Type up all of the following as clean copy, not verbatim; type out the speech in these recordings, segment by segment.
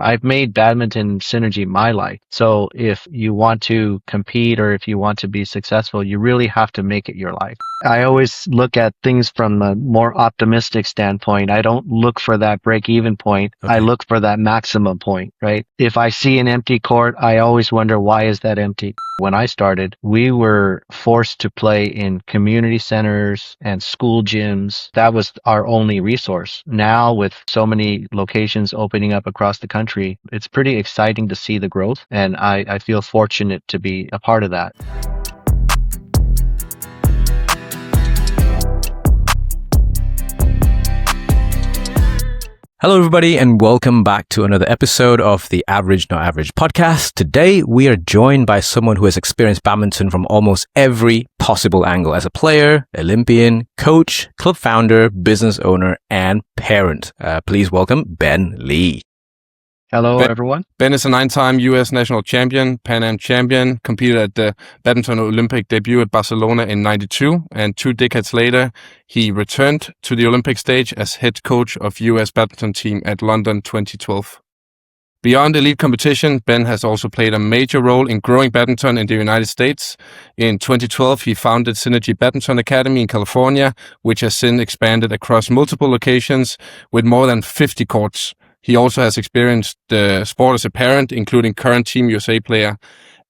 I've made badminton Synergy my life. So if you want to compete or if you want to be successful, you really have to make it your life. I always look at things from a more optimistic standpoint. I don't look for that break-even point. Okay. I look for that maximum point, right? If I see an empty court, I always wonder, why is that empty? When I started, we were forced to play in community centers and school gyms. That was our only resource. Now, with so many locations opening up across the country, it's pretty exciting to see the growth, and I feel fortunate to be a part of that. Hello, everybody, and welcome back to another episode of the Average Not Average podcast. Today, we are joined by someone who has experienced badminton from almost every possible angle as a player, Olympian, coach, club founder, business owner, and parent. Please welcome Ben Lee. Hello, everyone. Ben is a 9-time US national champion, Pan Am champion, competed at the badminton Olympic debut at Barcelona in 92, and 2 decades later, he returned to the Olympic stage as head coach of US badminton team at London 2012. Beyond elite competition, Ben has also played a major role in growing badminton in the United States. In 2012, he founded Synergy Badminton Academy in California, which has since expanded across multiple locations with more than 50 courts. He also has experienced the sport as a parent, including current Team USA player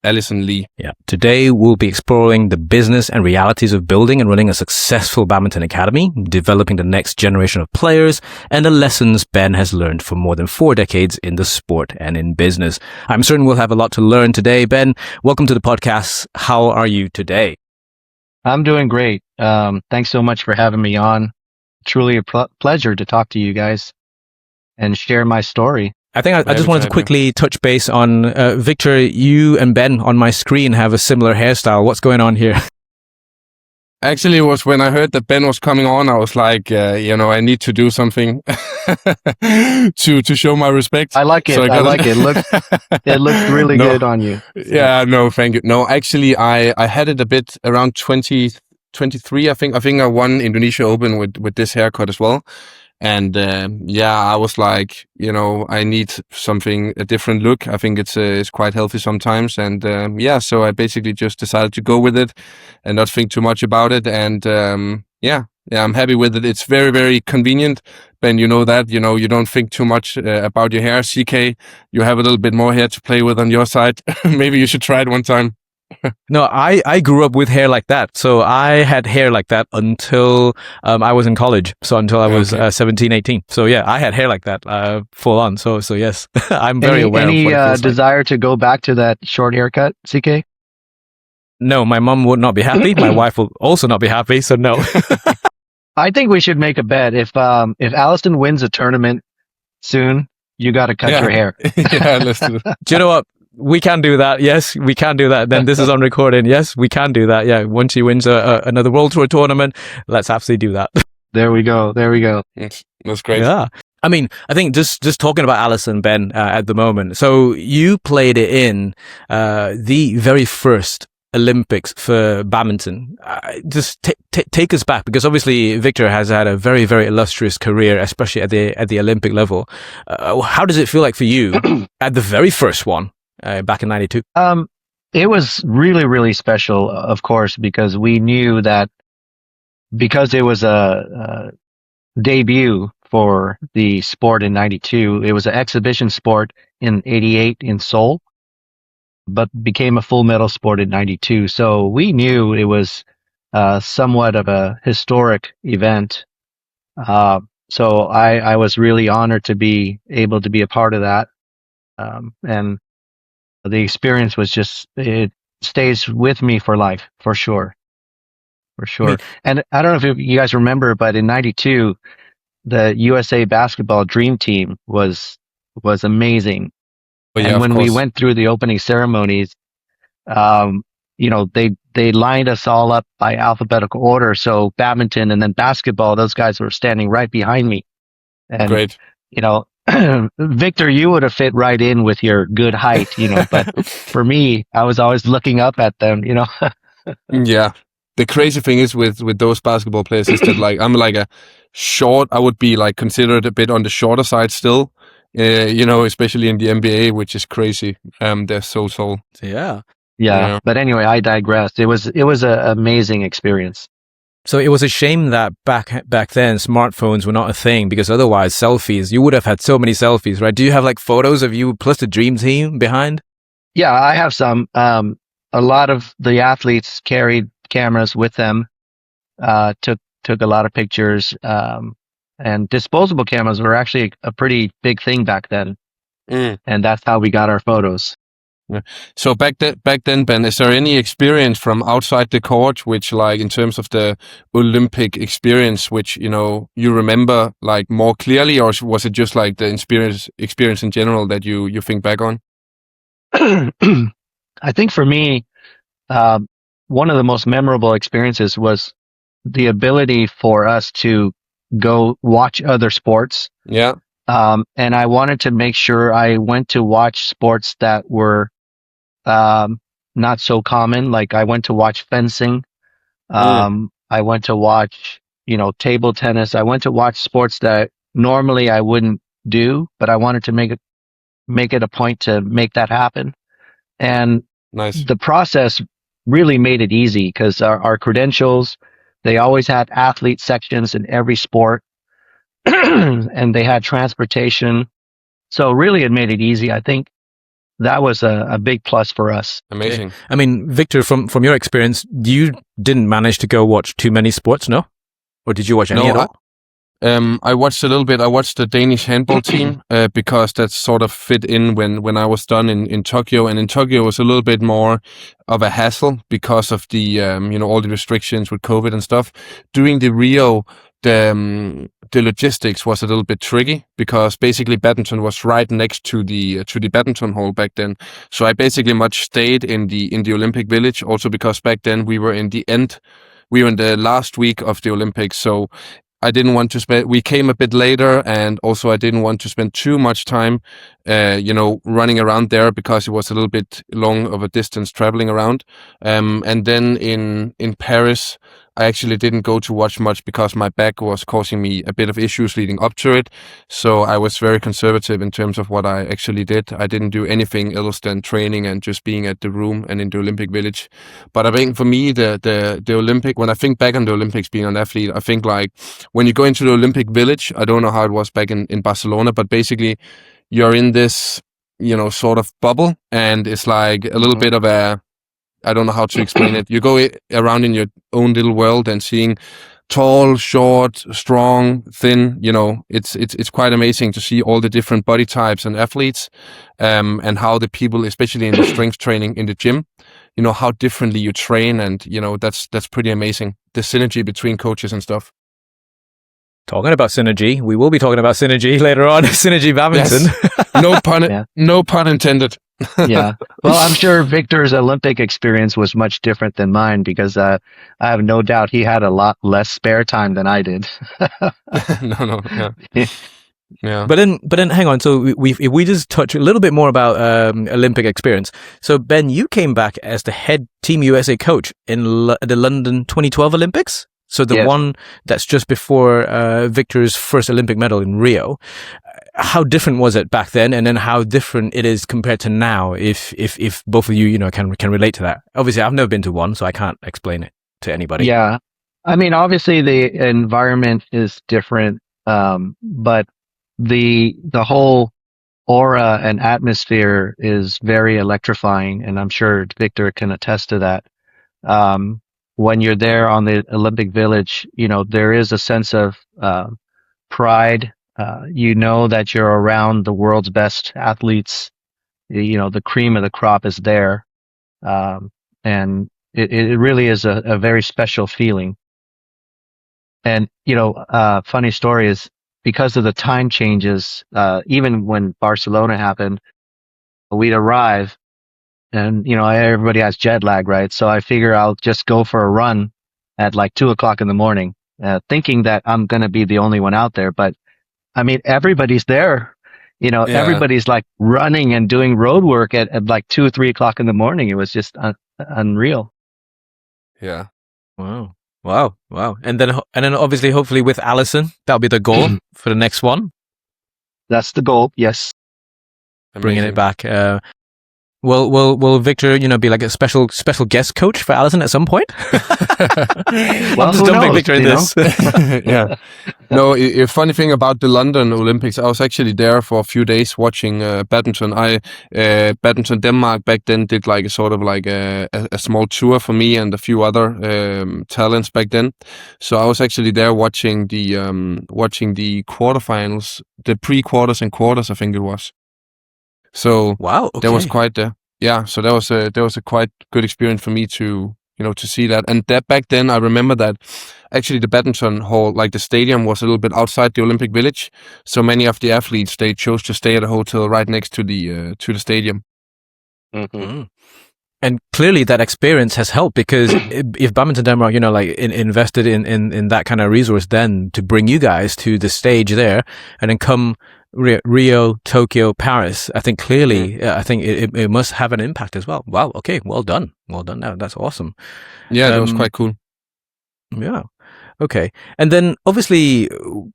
Axelsen Lee. Yeah. Today, we'll be exploring the business and realities of building and running a successful badminton academy, developing the next generation of players, and the lessons Ben has learned for more than 4 decades in the sport and in business. I'm certain we'll have a lot to learn today. Ben, welcome to the podcast. How are you today? I'm doing great. Thanks so much for having me on. Truly a pleasure to talk to you guys and share my story. I think I just wanted to quickly touch base on Victor. You and Ben on my screen have a similar hairstyle. What's going on here? Actually, it was when I heard that Ben was coming on, I was like, I need to do something to show my respect. I like it. So I like it. It looks really good on you. Yeah, no, thank you. No, actually, I had it a bit around 2023. I think I won Indonesia Open with this haircut as well. And I was like, I need a different look. I think it's quite healthy sometimes. And so I basically just decided to go with it and not think too much about it. And I'm happy with it. It's very, very convenient. Ben, you know that, you don't think too much about your hair. CK, you have a little bit more hair to play with on your side. Maybe you should try it one time. No, I grew up with hair like that. So I had hair like that until I was in college. So until I was 17, 18. So yeah, I had hair like that full on. So yes, I'm very aware of what it feels like. Desire to go back to that short haircut, CK? No, my mom would not be happy. My wife will also not be happy. So no. I think we should make a bet. If Axelsen wins a tournament soon, you got to cut your hair. Yeah, let's do it. Do you know what? We can do that. Yes, we can do that. Then this is on recording. Yes, we can do that. Yeah, once she wins another World Tour tournament, let's absolutely do that. There we go. That's great. Yeah. I mean, I think just talking about Axelsen, Ben, at the moment. So you played it in the very first Olympics for badminton. Just take us back, because obviously Victor has had a very, very illustrious career, especially at the Olympic level. How does it feel like for you at the very first one? Back in 92? It was really, really special, of course, because we knew that because it was a debut for the sport in 92, it was an exhibition sport in 88 in Seoul, but became a full medal sport in 92. So we knew it was somewhat of a historic event. So I was really honored to be able to be a part of that. And the experience was it stays with me for life, for sure. And I don't know if you guys remember, but in 92, the USA basketball dream team was amazing. And when we went through the opening ceremonies, they lined us all up by alphabetical order. So badminton and then basketball, those guys were standing right behind me. And, great. Victor, you would have fit right in with your good height, but for me, I was always looking up at them, Yeah. The crazy thing is with those basketball players is that I'm I would be considered a bit on the shorter side still. especially in the NBA, which is crazy. They're so tall. Yeah. Yeah. But anyway, I digress. It was an amazing experience. So it was a shame that back then smartphones were not a thing, because otherwise selfies, you would have had so many selfies, right? Do you have like photos of you plus the dream team behind? Yeah, I have some. A lot of the athletes carried cameras with them, took a lot of pictures, and disposable cameras were actually a pretty big thing back then. And that's how we got our photos. Yeah. So back then, Ben, is there any experience from outside the court, which, like, in terms of the Olympic experience, which you remember like more clearly, or was it just like the experience in general that you think back on? I think for me, one of the most memorable experiences was the ability for us to go watch other sports. Yeah. And I wanted to make sure I went to watch sports that were not so common. Like I went to watch fencing. I went to watch, table tennis. I went to watch sports that normally I wouldn't do, but I wanted to make it a point to make that happen. And nice. The process really made it easy because our credentials, they always had athlete sections in every sport and they had transportation. So really it made it easy. I think that was a big plus for us. Amazing. Okay. I mean, Viktor, from your experience, you didn't manage to go watch too many sports, no? Or did you watch any at all? I watched a little bit. I watched the Danish handball team because that sort of fit in when I was done in Tokyo. And in Tokyo, it was a little bit more of a hassle because of the all the restrictions with COVID and stuff. Doing the Rio, the logistics was a little bit tricky because basically badminton was right next to the badminton hall back then. So I basically much stayed in the Olympic Village, also because back then we were in the last week of the Olympics. So I didn't want to we came a bit later, and also I didn't want to spend too much time, running around there because it was a little bit long of a distance traveling around. And then in Paris, I actually didn't go to watch much because my back was causing me a bit of issues leading up to it. So I was very conservative in terms of what I actually did. I didn't do anything else than training and just being at the room and in the Olympic Village. But I think for me, the Olympic, when I think back on the Olympics being an athlete, I think like when you go into the Olympic Village, I don't know how it was back in Barcelona, but basically you're in this, sort of bubble, and it's like a little bit of I don't know how to explain it. You go around in your own little world and seeing tall, short, strong, thin, it's quite amazing to see all the different body types and athletes, and how the people, especially in the strength training in the gym, how differently you train. And, that's pretty amazing. The synergy between coaches and stuff. Talking about synergy, we will be talking about synergy later on. Synergy badminton. Yes. No pun intended. Yeah. Well, I'm sure Viktor's Olympic experience was much different than mine because I have no doubt he had a lot less spare time than I did. No. Yeah. Yeah. But then hang on. So if we just touch a little bit more about Olympic experience. So Ben, you came back as the head Team USA coach in the London 2012 Olympics. So the one that's just before Viktor's first Olympic medal in Rio. How different was it back then, and then how different it is compared to now? If both of you can relate to that. Obviously, I've never been to one, so I can't explain it to anybody. Yeah, I mean, obviously the environment is different, but the whole aura and atmosphere is very electrifying, and I'm sure Viktor can attest to that. When you're there on the Olympic Village, there is a sense of pride. That you're around the world's best athletes. The cream of the crop is there. And it really is a very special feeling. And, funny story is because of the time changes, even when Barcelona happened, we'd arrive and, everybody has jet lag, right? So I figure I'll just go for a run at like 2:00 in the morning, thinking that I'm going to be the only one out there. But I mean, everybody's there, everybody's like running and doing road work at like 2 or 3 o'clock in the morning. It was just unreal. Yeah. Wow. And then obviously, hopefully with Axelsen, that'll be the goal for the next one. That's the goal. Yes. Bringing it Amazing. back. Will Victor, be like a special guest coach for Alison at some point? Well, I'm just who dumping knows, Victor in this. Yeah. No, a funny thing about the London Olympics, I was actually there for a few days watching badminton. Badminton Denmark back then did like a sort of like a small tour for me and a few other talents back then. So I was actually there watching the quarterfinals, the pre-quarters and quarters, I think it was. So Wow. that was Okay. quite so that was a quite good experience for me to to see that. And that back then I remember that actually the badminton hall, like the stadium, was a little bit outside the Olympic Village, so many of the athletes, they chose to stay at a hotel right next to the stadium. Mhm. Mm. And clearly that experience has helped, because if Badminton Denmark, invested in that kind of resource then to bring you guys to the stage there, and then come Rio, Tokyo, Paris, I think clearly, I think it must have an impact as well. Wow. Okay. Well done. That's awesome. Yeah, that was quite cool. Yeah. Okay. And then obviously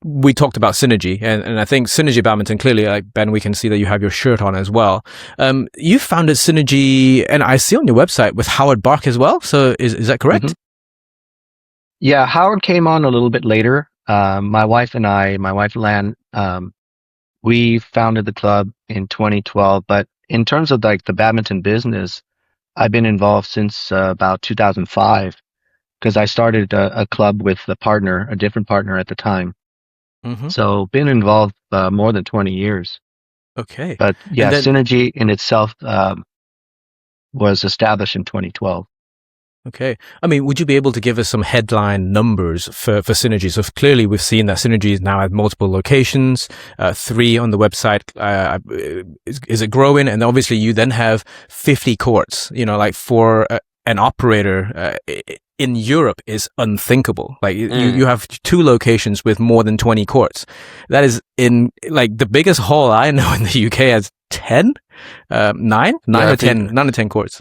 we talked about Synergy, and I think Synergy Badminton, clearly, like Ben, we can see that you have your shirt on as well. You founded Synergy, and I see on your website, with Howard Bark as well. So is that correct? Mhm. Yeah, Howard came on a little bit later. My wife Lan, we founded the club in 2012. But in terms of like the badminton business, I've been involved since about 2005, because I started a club with a different partner at the time. Mm-hmm. So been involved more than 20 years. Okay. But yeah, And then, Synergy in itself was established in 2012. okay. I mean, would you be able to give us some headline numbers for Synergy? So clearly we've seen that Synergy is now at multiple locations, 3 on the website. Is it growing? And obviously you then have 50 courts, like for an operator in Europe is unthinkable. Like you have 2 locations with more than 20 courts. That is in like the biggest hall I know in the UK has 10, 9 or 10 courts.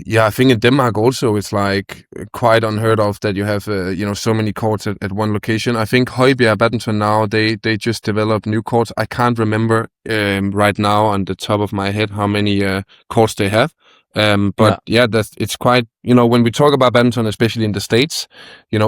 Yeah, I think in Denmark also it's like quite unheard of that you have so many courts at one location. I think Højbjerg Badminton now they just developed new courts. I can't remember right now on the top of my head how many courts they have. But it's quite, when we talk about badminton, especially in the States,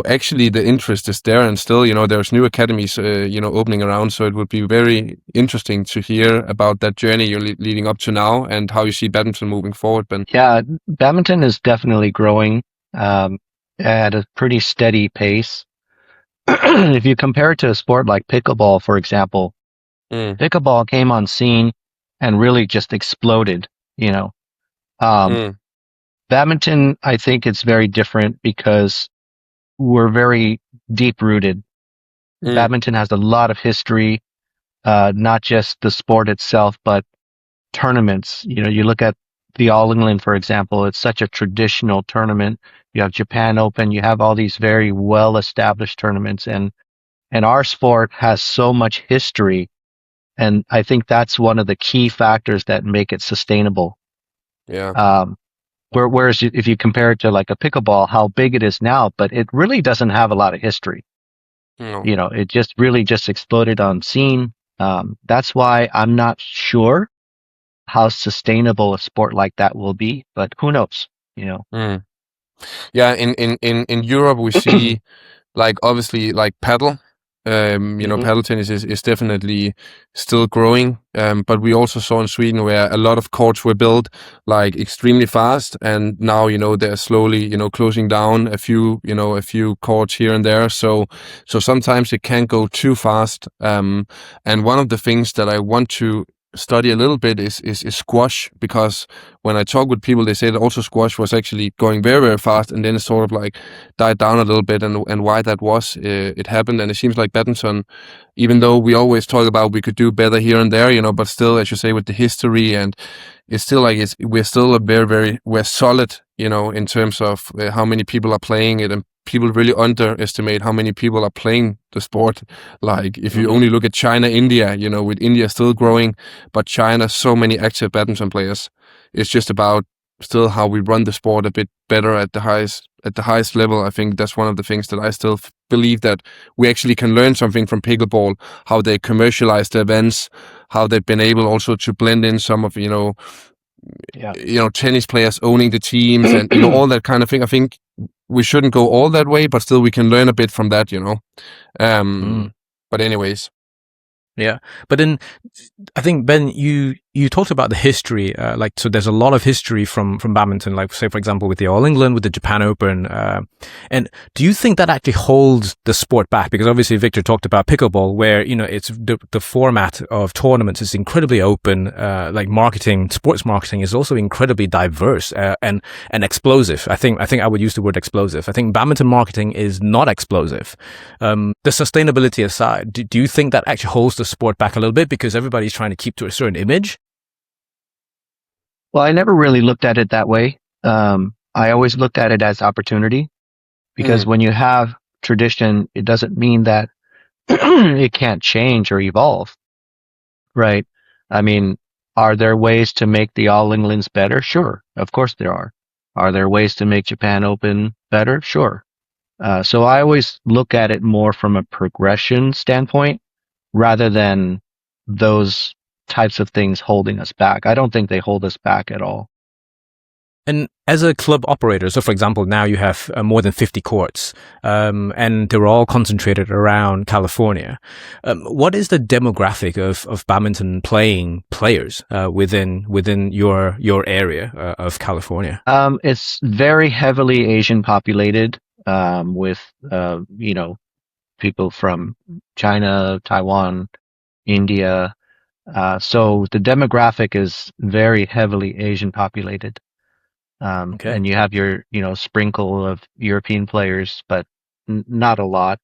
actually the interest is there, and still, there's new academies, opening around. So it would be very interesting to hear about that journey you're leading up to now, and how you see badminton moving forward, Ben. Yeah, badminton is definitely growing at a pretty steady pace. If you compare it to a sport like pickleball, for example, pickleball came on scene and really just exploded, Badminton, I think it's very different because we're very deep rooted. Badminton has a lot of history, not just the sport itself, but tournaments. You look at the All England, for example, it's such a traditional tournament. You have Japan Open, you have all these very well established tournaments, and our sport has so much history. And I think that's one of the key factors that make it sustainable. Yeah. Whereas if you compare it to like a pickleball, how big it is now, but it really doesn't have a lot of history. No. It just really just exploded on scene. That's why I'm not sure how sustainable a sport like that will be, but who knows, Yeah, in Europe we see like obviously like paddle. Paddle tennis is definitely still growing. But we also saw in Sweden where a lot of courts were built like extremely fast, and now they're slowly closing down a few courts here and there. So sometimes it can go too fast. And one of the things that I want to study a little bit is squash, because when I talk with people, they say that also squash was actually going very, very fast, and then it sort of like died down a little bit, and why that was, it happened. And it seems like badminton, even though we always talk about we could do better here and there, but still, as you say, with the history, and it's still like we're still we're solid, in terms of how many people are playing it, and people really underestimate how many people are playing the sport. Like if you only look at China, India, with India still growing, but China, so many active badminton players. It's just about still how we run the sport a bit better at the highest at the highest level. I think that's one of the things that I still believe that we actually can learn something from pickleball, how they commercialize the events, how they've been able also to blend in some of, tennis players owning the teams and, all that kind of thing. I think we shouldn't go all that way, but still we can learn a bit from that, But anyways. Yeah. But then I think, Ben, you talked about the history, so there's a lot of history from badminton, like say, for example, with the All England, with the Japan Open. And do you think that actually holds the sport back? Because obviously Victor talked about pickleball, where, it's the format of tournaments is incredibly open. Sports marketing is also incredibly diverse, and explosive. I think I would use the word explosive. I think badminton marketing is not explosive. The sustainability aside, do you think that actually holds the sport back a little bit because everybody's trying to keep to a certain image? Well, I never really looked at it that way. I always looked at it as opportunity, because when you have tradition, it doesn't mean that it can't change or evolve, right? I mean, are there ways to make the All Englands better? Sure. Of course there are. Are there ways to make Japan Open better? Sure. So I always look at it more from a progression standpoint rather than those types of things holding us back. I don't think they hold us back at all. And as a club operator, so for example, now you have more than 50 courts, and they're all concentrated around California. What is the demographic of badminton playing players within your area of California? It's very heavily Asian populated, with people from China, Taiwan, India. So the demographic is very heavily Asian populated. Okay. And you have your, sprinkle of European players, but not a lot.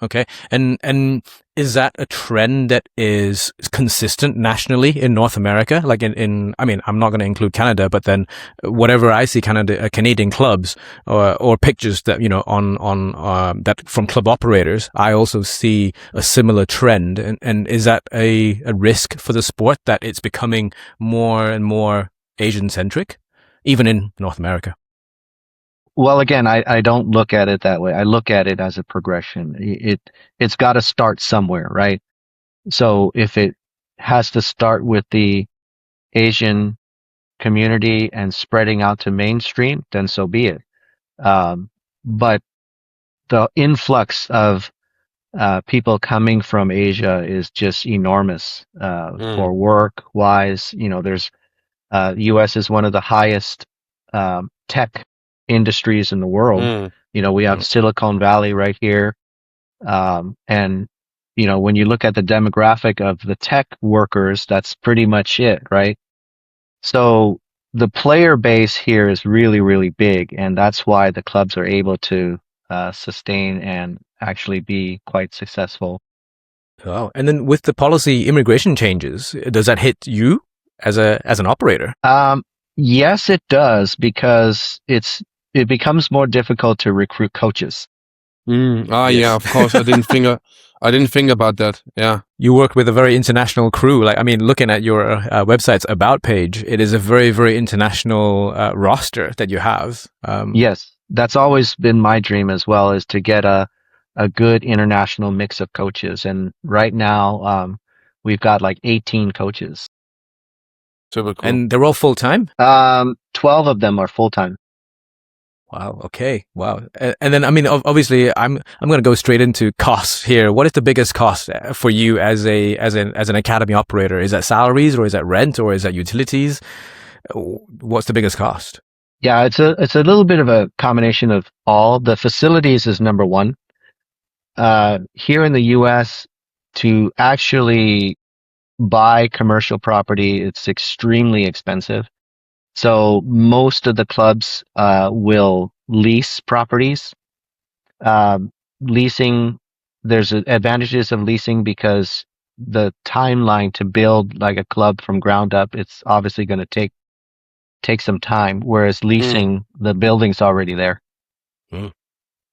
Okay. And is that a trend that is consistent nationally in North America? Like I mean, I'm not going to include Canada, but then whatever I see Canadian clubs or pictures that, on that from club operators, I also see a similar trend. And is that a risk for the sport that it's becoming more and more Asian centric, even in North America? Well, again, I don't look at it that way. I look at it as a progression. It's got to start somewhere, right? So if it has to start with the Asian community and spreading out to mainstream, then so be it. But the influx of people coming from Asia is just enormous for work wise. There's U.S. is one of the highest tech industries in the world. We have Silicon Valley right here. And, when you look at the demographic of the tech workers, that's pretty much it, right? So the player base here is really, really big. And that's why the clubs are able to sustain and actually be quite successful. Oh, and then with the policy immigration changes, does that hit you as an operator? Yes, it does, because it becomes more difficult to recruit coaches. Yeah, of course. I didn't think about that. Yeah. You work with a very international crew. Looking at your website's about page, it is a very, very international roster that you have. Yes, that's always been my dream as well, is to get a good international mix of coaches. And right now, we've got like 18 coaches. Super cool. And they're all full-time? 12 of them are full-time. Wow. Okay. Wow. And then, obviously, I'm going to go straight into costs here. What is the biggest cost for you as an academy operator? Is that salaries, or is that rent, or is that utilities? What's the biggest cost? Yeah, it's a little bit of a combination of all. The facilities is number one. Here in the U.S., to actually buy commercial property, it's extremely expensive. So most of the clubs will lease properties. Leasing, there's advantages of leasing because the timeline to build like a club from ground up, it's obviously going to take some time. Whereas leasing, the building's already there.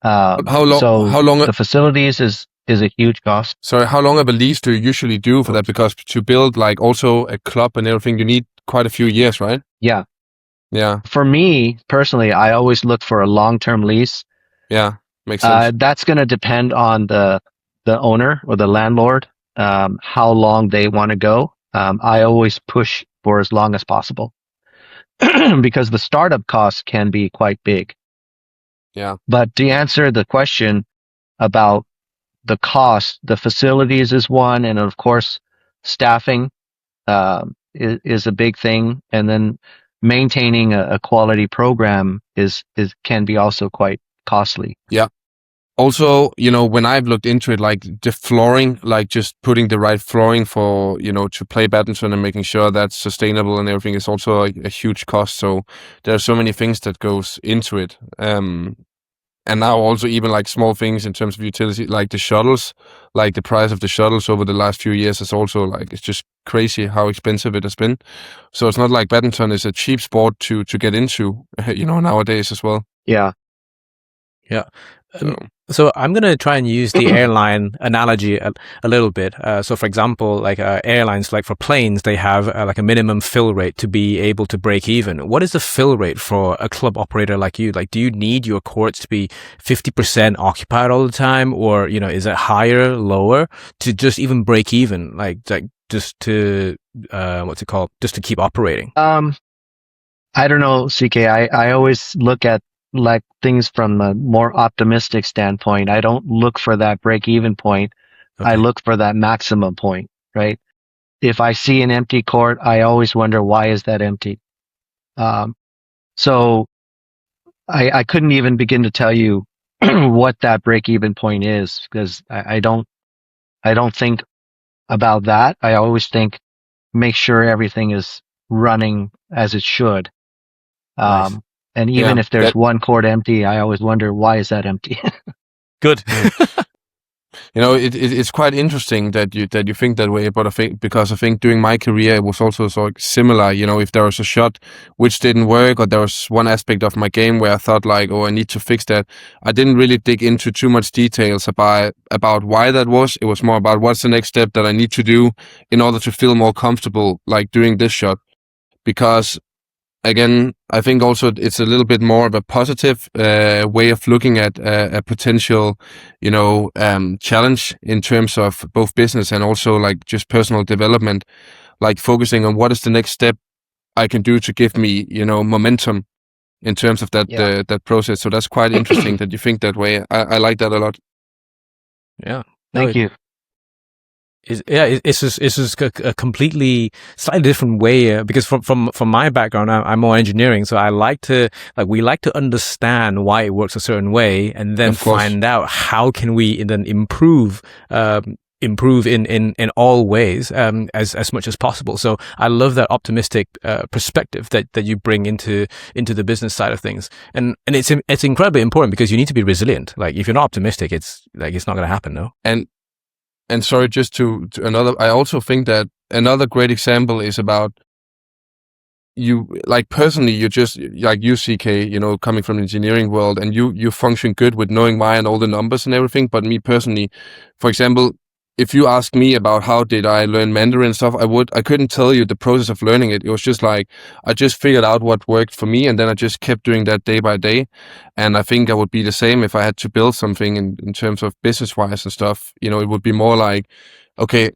How long? The facilities is a huge cost. Sorry, how long of a lease do you usually do for that? Because to build like also a club and everything, you need quite a few years, right? Yeah. Yeah. For me personally, I always look for a long-term lease. Yeah. Makes sense. That's going to depend on the owner or the landlord, how long they want to go. I always push for as long as possible because the startup costs can be quite big. Yeah. But to answer the question about the cost, the facilities is one, and of course, staffing is a big thing, and then maintaining a quality program is can be also quite costly. Yeah. Also, when I've looked into it, like the flooring, like just putting the right flooring for, to play badminton and making sure that's sustainable and everything is also a huge cost. So there are so many things that goes into it. And now also even like small things in terms of utility, like the shuttles, like the price of the shuttles over the last few years is also like, it's just crazy how expensive it has been. So it's not like badminton is a cheap sport to get into, nowadays as well. Yeah. Yeah. So I'm going to try and use the airline analogy a little bit. So for example, like airlines, like for planes, they have like a minimum fill rate to be able to break even. What is the fill rate for a club operator like you? Like, do you need your courts to be 50% occupied all the time? Or, is it higher, lower to just even break even? Like just to, what's it called? Just to keep operating? I don't know, CK. I always look at like things from a more optimistic standpoint. I don't look for that break-even point. Okay. I look for that maximum point, right? If I see an empty court, I always wonder, why is that empty? So I couldn't even begin to tell you what that break-even point is, because I don't think about that. I always think, make sure everything is running as it should. Nice. And even if there's one court empty, I always wonder, why is that empty? Good. It's quite interesting that you think that way, but I think during my career it was also so similar. If there was a shot which didn't work, or there was one aspect of my game where I thought like, oh, I need to fix that, I didn't really dig into too much details about why that was. It was more about what's the next step that I need to do in order to feel more comfortable like doing this shot, because again, I think also it's a little bit more of a positive way of looking at a potential, challenge in terms of both business and also like just personal development, like focusing on what is the next step I can do to give me, momentum in terms of that that process. So that's quite interesting that you think that way. I like that a lot. Yeah. Thank you. It's just a completely slightly different way because from my background, I'm more engineering, so we like to understand why it works a certain way, and then find out how can we then improve in all ways as much as possible. So I love that optimistic perspective that you bring into the business side of things, and it's incredibly important because you need to be resilient. Like if you're not optimistic, it's not going to happen, no. And sorry, just to another, I also think that another great example is about you, like personally, you just like you, CK, coming from the engineering world, and you function good with knowing why and all the numbers and everything. But me personally, for example, if you ask me about how did I learn Mandarin and stuff, I couldn't tell you the process of learning it. It was just like, I just figured out what worked for me, and then I just kept doing that day by day. And I think I would be the same if I had to build something in terms of business-wise and stuff. It would be more like, okay,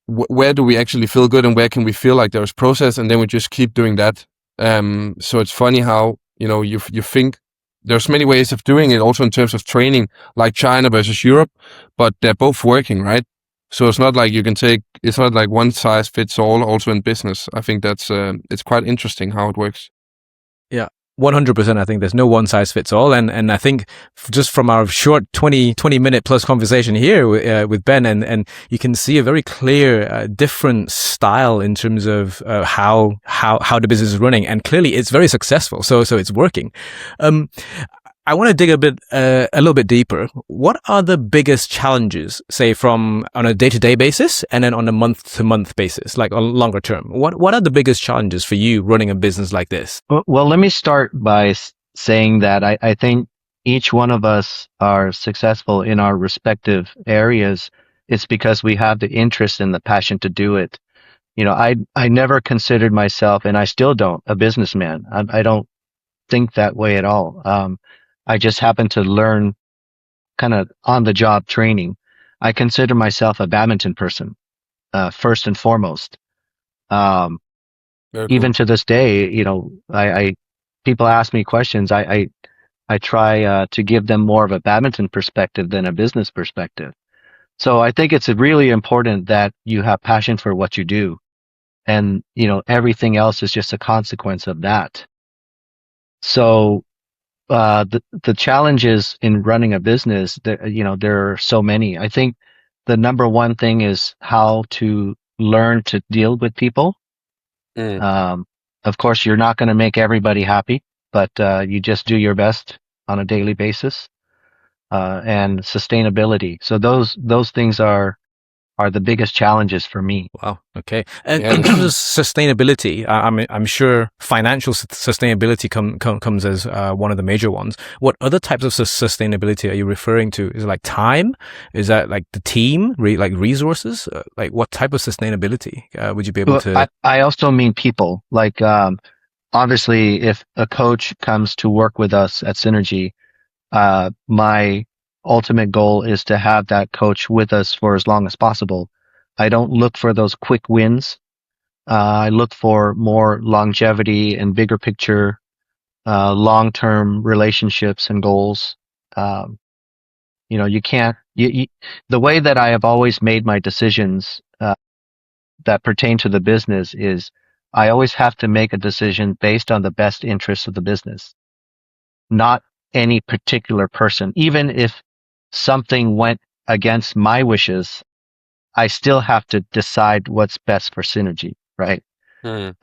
where do we actually feel good and where can we feel like there's process? And then we just keep doing that. So it's funny how, you think, there's many ways of doing it also in terms of training, like China versus Europe, but they're both working, right? So it's not like it's not like one size fits all also in business. I think that's, it's quite interesting how it works. Yeah. 100%. I think there's no one size fits all. And I think just from our short 20 minute plus conversation here with Ben, and you can see a very clear, different style in terms of how the business is running. And clearly it's very successful. So it's working. I want to dig a little bit deeper. What are the biggest challenges, say on a day-to-day basis and then on a month-to-month basis, like on longer term? What are the biggest challenges for you running a business like this? Well, let me start by saying that I think each one of us are successful in our respective areas. It's because we have the interest and the passion to do it. I never considered myself, and I still don't, a businessman. I don't think that way at all. I just happen to learn kind of on the job training. I consider myself a badminton person, first and foremost. Um, Very Even cool. to this day, I people ask me questions. I try to give them more of a badminton perspective than a business perspective. So I think it's really important that you have passion for what you do, and everything else is just a consequence of that. So the challenges in running a business, there are so many. I think the number one thing is how to learn to deal with people. Mm. Of course, you're not going to make everybody happy, but you just do your best on a daily basis. And sustainability. So those things are the biggest challenges for me. Wow. Okay. And Yeah, in terms of that's sustainability, I'm sure financial sustainability comes as one of the major ones. What other types of sustainability are you referring to? Is it like time? Is that like the team, like resources? Like what type of sustainability would you be able Well, to? I also mean people. Like obviously, if a coach comes to work with us at Synergy, my ultimate goal is to have that coach with us for as long as possible. I don't look for those quick wins. I look for more longevity and bigger picture, long-term relationships and goals. You can't, the way that I have always made my decisions, that pertain to the business is I always have to make a decision based on the best interests of the business, not any particular person. Even if something went against my wishes, I still have to decide what's best for Synergy, right? mm.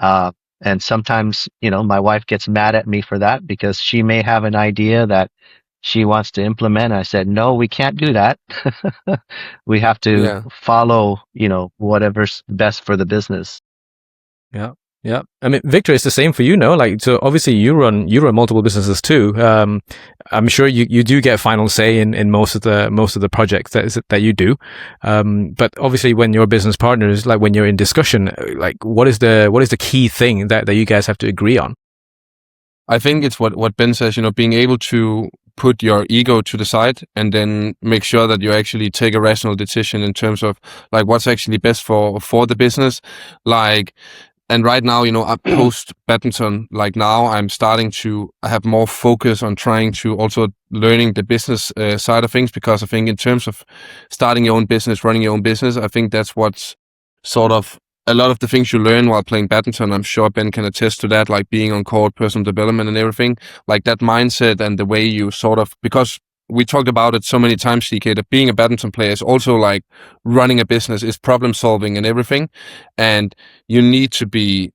And sometimes, my wife gets mad at me for that because she may have an idea that she wants to implement. I said, no, we can't do that. We have to Yeah. follow, whatever's best for the business. Yeah. Yeah. I mean, Victor, it's the same for you, no? Like, so obviously you run multiple businesses too. I'm sure you do get final say in most of the projects that you do. But obviously when your business partners, like when you're in discussion, like what is the key thing that you guys have to agree on? I think it's what Ben says, being able to put your ego to the side and then make sure that you actually take a rational decision in terms of like what's actually best for the business. Like, and right now, post badminton, like now I'm starting to have more focus on trying to also learning the business side of things, because I think in terms of starting your own business, running your own business, I think that's what's sort of a lot of the things you learn while playing badminton. I'm sure Ben can attest to that, like being on court, personal development and everything, like that mindset and the way you sort of, because we talked about it so many times, CK, that being a badminton player is also like running a business, is problem solving and everything. And you need to be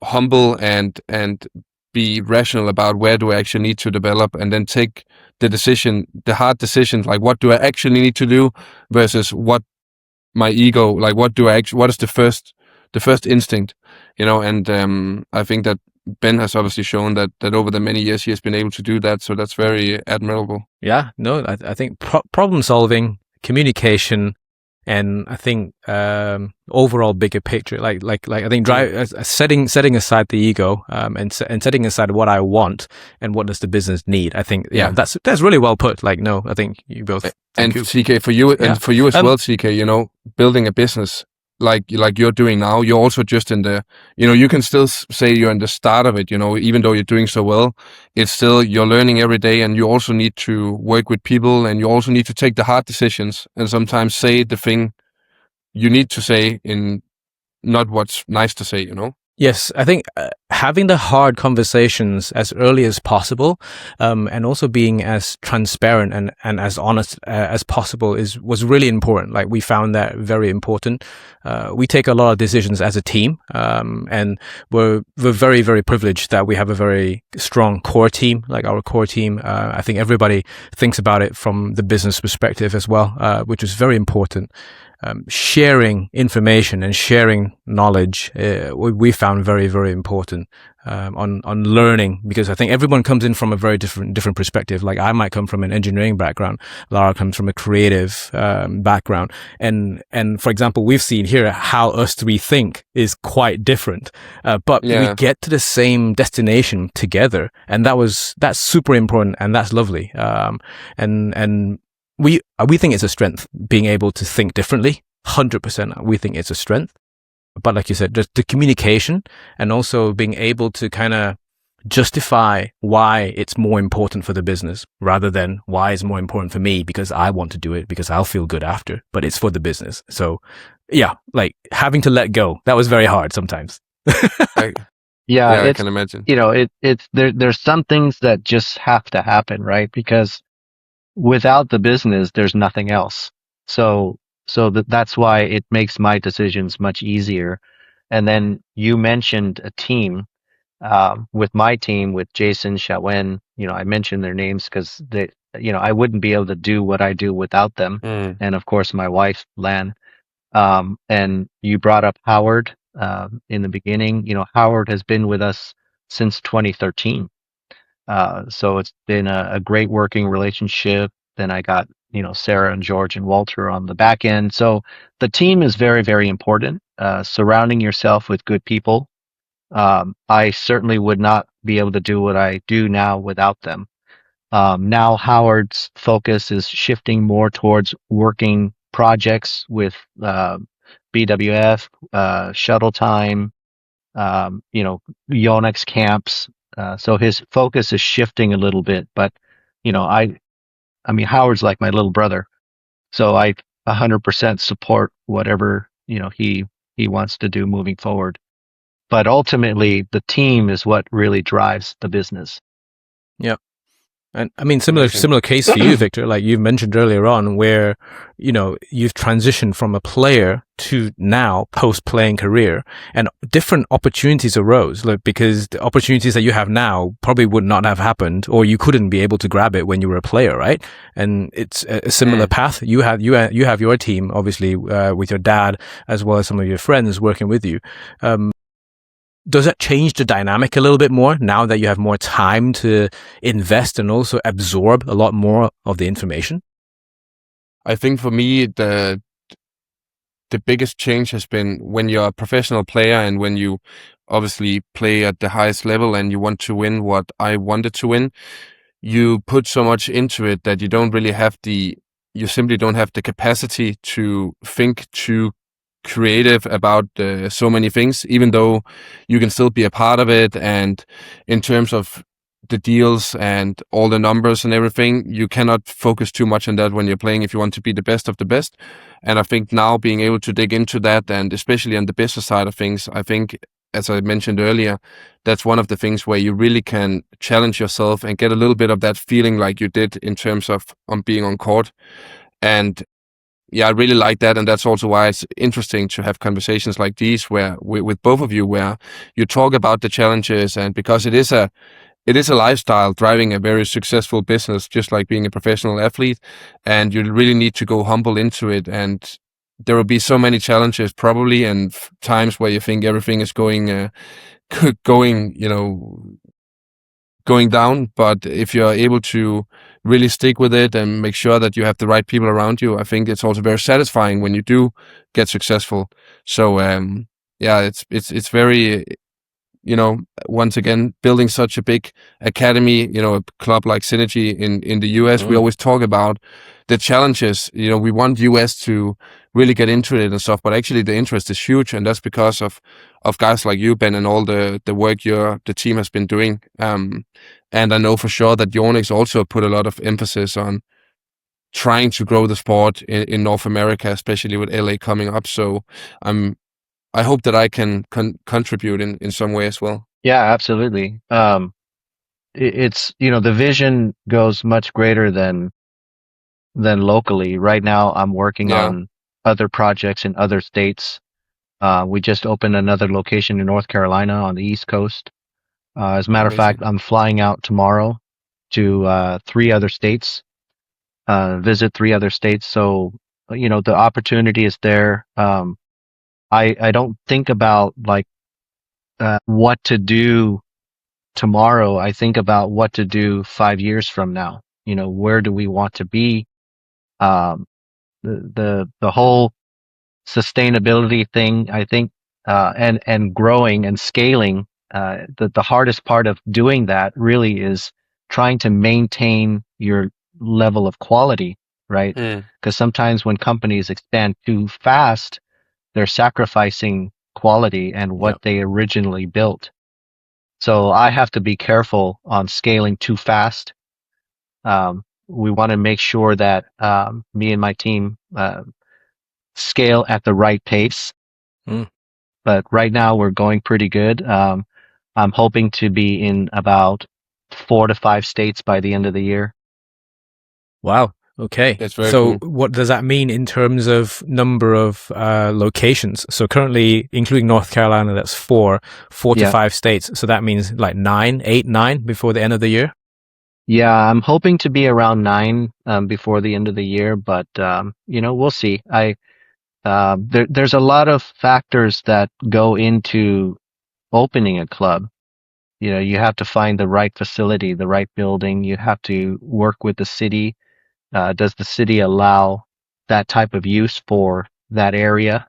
humble and be rational about where do I actually need to develop, and then take the hard decisions, like what do I actually need to do versus what my ego, like what is the first instinct, and I think that Ben has obviously shown that over the many years he has been able to do that. So that's very admirable. Yeah, no, I think problem solving, communication, and I think overall bigger picture. Like I think setting aside the ego, and setting aside what I want and what does the business need. I think that's really well put. Like, no, I think you both. And CK, for you and for you as well, CK, building a business like you're doing now, you're also just in the, you can still say you're in the start of it, even though you're doing so well, it's still, you're learning every day, and you also need to work with people, and you also need to take the hard decisions and sometimes say the thing you need to say in not what's nice to say, Yes, I think having the hard conversations as early as possible, and also being as transparent and as honest as possible was really important. Like, we found that very important. We take a lot of decisions as a team, and we're very, very privileged that we have a very strong core team. Like, our core team, I think everybody thinks about it from the business perspective as well, which is very important. sharing information and sharing knowledge, we found very, very important on learning, because I think everyone comes in from a very different perspective. Like I might come from an engineering background, Lara comes from a creative background, and for example, we've seen here how us three think is quite different, but we get to the same destination together, and that's super important, and that's lovely. And we think it's a strength being able to think differently. 100%, we think it's a strength. But like you said, just the communication and also being able to kind of justify why it's more important for the business rather than why it's more important for me because I want to do it because I'll feel good after, but it's for the business. So yeah, like having to let go, that was very hard sometimes. Yeah, I can imagine. There's some things that just have to happen, right? Because without the business, there's nothing else. So that's why it makes my decisions much easier. And then you mentioned a team. With my team, with Jason, Shawen, I mentioned their names because I wouldn't be able to do what I do without them. And of course, my wife, Lan. And you brought up Howard in the beginning. Howard has been with us since 2013. So it's been a great working relationship. Then I got, Sarah and George and Walter on the back end. So the team is very, very important. Surrounding yourself with good people. I certainly would not be able to do what I do now without them. Now Howard's focus is shifting more towards working projects with BWF, Shuttle Time, Yonex camps. So his focus is shifting a little bit, but I mean, Howard's like my little brother, so I 100% support whatever he wants to do moving forward. But ultimately, the team is what really drives the business. Yep. And I mean, similar case for you, Viktor, like you've mentioned earlier on, where, you've transitioned from a player to now post-playing career, and different opportunities arose, like, because the opportunities that you have now probably would not have happened, or you couldn't be able to grab it when you were a player, right? And it's a similar path. You have your team, obviously, with your dad, as well as some of your friends working with you. Does that change the dynamic a little bit more now that you have more time to invest and also absorb a lot more of the information? I think for me, the biggest change has been when you're a professional player and when you obviously play at the highest level and you want to win what I wanted to win, you put so much into it that you simply don't have the capacity to think too creative about so many things, even though you can still be a part of it. And in terms of the deals and all the numbers and everything, you cannot focus too much on that when you're playing if you want to be the best of the best. And I think now being able to dig into that, and especially on the business side of things, I think, as I mentioned earlier, that's one of the things where you really can challenge yourself and get a little bit of that feeling like you did in terms of being on court. And yeah, I really like that, and that's also why it's interesting to have conversations like these where with both of you, where you talk about the challenges, and because it is a lifestyle driving a very successful business, just like being a professional athlete, and you really need to go humble into it. And there will be so many challenges probably, and times where you think everything is going down. But if you're able to really stick with it and make sure that you have the right people around you, I think it's also very satisfying when you do get successful. So it's very, once again, building such a big academy, a club like Synergy in the US, we always talk about the challenges. We want US to really get into it and stuff, but actually the interest is huge, and that's because of guys like you, Ben, and all the work the team has been doing. And I know for sure that Yonex also put a lot of emphasis on trying to grow the sport in North America, especially with LA coming up. So I hope that I can contribute in some way as well. Yeah, absolutely. It's the vision goes much greater than locally. Right now, I'm working on other projects in other states. We just opened another location in North Carolina on the East Coast. As a matter of fact, I'm flying out tomorrow to 3 other states, visit 3 other states. So the opportunity is there. I don't think about like what to do tomorrow. I think about what to do 5 years from now. Where do we want to be? Um, the whole sustainability thing, I think, and growing and scaling. The hardest part of doing that really is trying to maintain your level of quality, right? Because sometimes when companies expand too fast, they're sacrificing quality and what they originally built. So I have to be careful on scaling too fast. We want to make sure that me and my team scale at the right pace. But right now we're going pretty good. I'm hoping to be in about 4 to 5 states by the end of the year. Wow. Okay. That's very so cool. what does that mean in terms of number of locations? So currently, including North Carolina, that's four to 5 states. So that means like 9 before the end of the year? Yeah, I'm hoping to be around 9 before the end of the year, but we'll see. There's a lot of factors that go into opening a club. You have to find the right facility, the right building. You have to work with the city. Does the city allow that type of use for that area?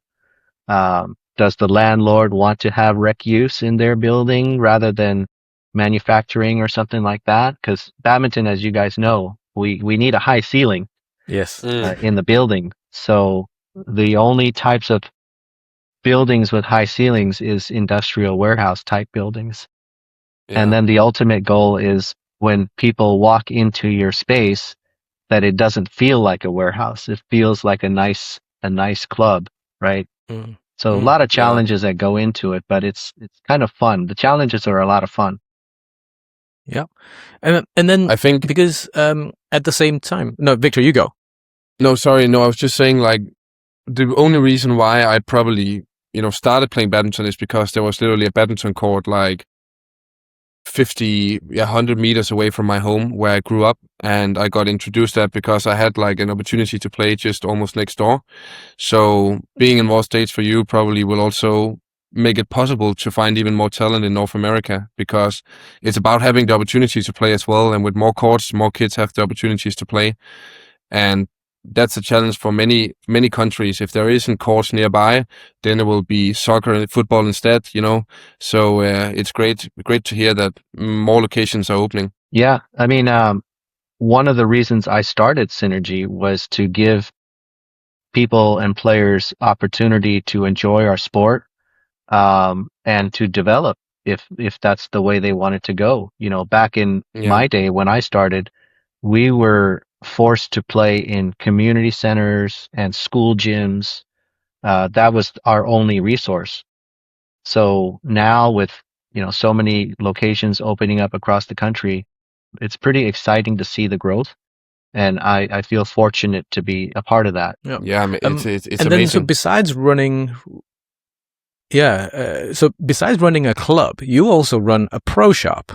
Does the landlord want to have rec use in their building rather than manufacturing or something like that? Because badminton, as you guys know, we need a high ceiling Yes. in the building. So the only types of buildings with high ceilings is industrial warehouse type buildings. And then the ultimate goal is when people walk into your space that it doesn't feel like a warehouse. It feels like a nice club, right? So a lot of challenges that go into it, but it's kind of fun. The challenges are a lot of fun. Yeah. And then I think because at the same time, no, Victor, you go. No, sorry. No, I was just saying like the only reason why I probably, started playing badminton is because there was literally a badminton court like 100 meters away from my home where I grew up, and I got introduced to that because I had like an opportunity to play just almost next door. So being in more states for you probably will also make it possible to find even more talent in North America, because it's about having the opportunity to play as well, and with more courts, more kids have the opportunities to play. And that's a challenge for many countries. If there isn't courts nearby, then it will be soccer and football instead, So it's great to hear that more locations are opening. Yeah, I mean, one of the reasons I started Synergy was to give people and players opportunity to enjoy our sport, and to develop if that's the way they wanted to go. Back in my day when I started, we were forced to play in community centers and school gyms. That was our only resource. So now with, so many locations opening up across the country, it's pretty exciting to see the growth. And I feel fortunate to be a part of that. Yeah, it's and amazing. Then, so besides running, besides running a club, you also run a pro shop.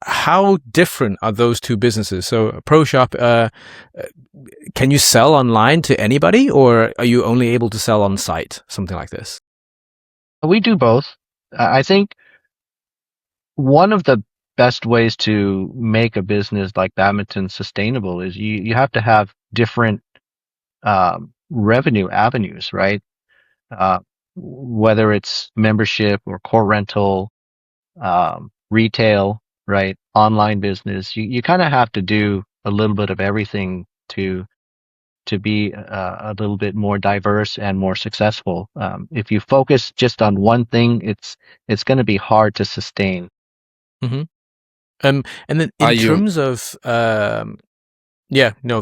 How different are those two businesses? So a pro shop, can you sell online to anybody, or are you only able to sell on site, something like this? We do both. I think one of the best ways to make a business like badminton sustainable is you have to have different revenue avenues, right? Whether it's membership or core rental, retail, right? Online business. You kind of have to do a little bit of everything to be a little bit more diverse and more successful. If you focus just on one thing, it's going to be hard to sustain. Mm-hmm. And then in terms of,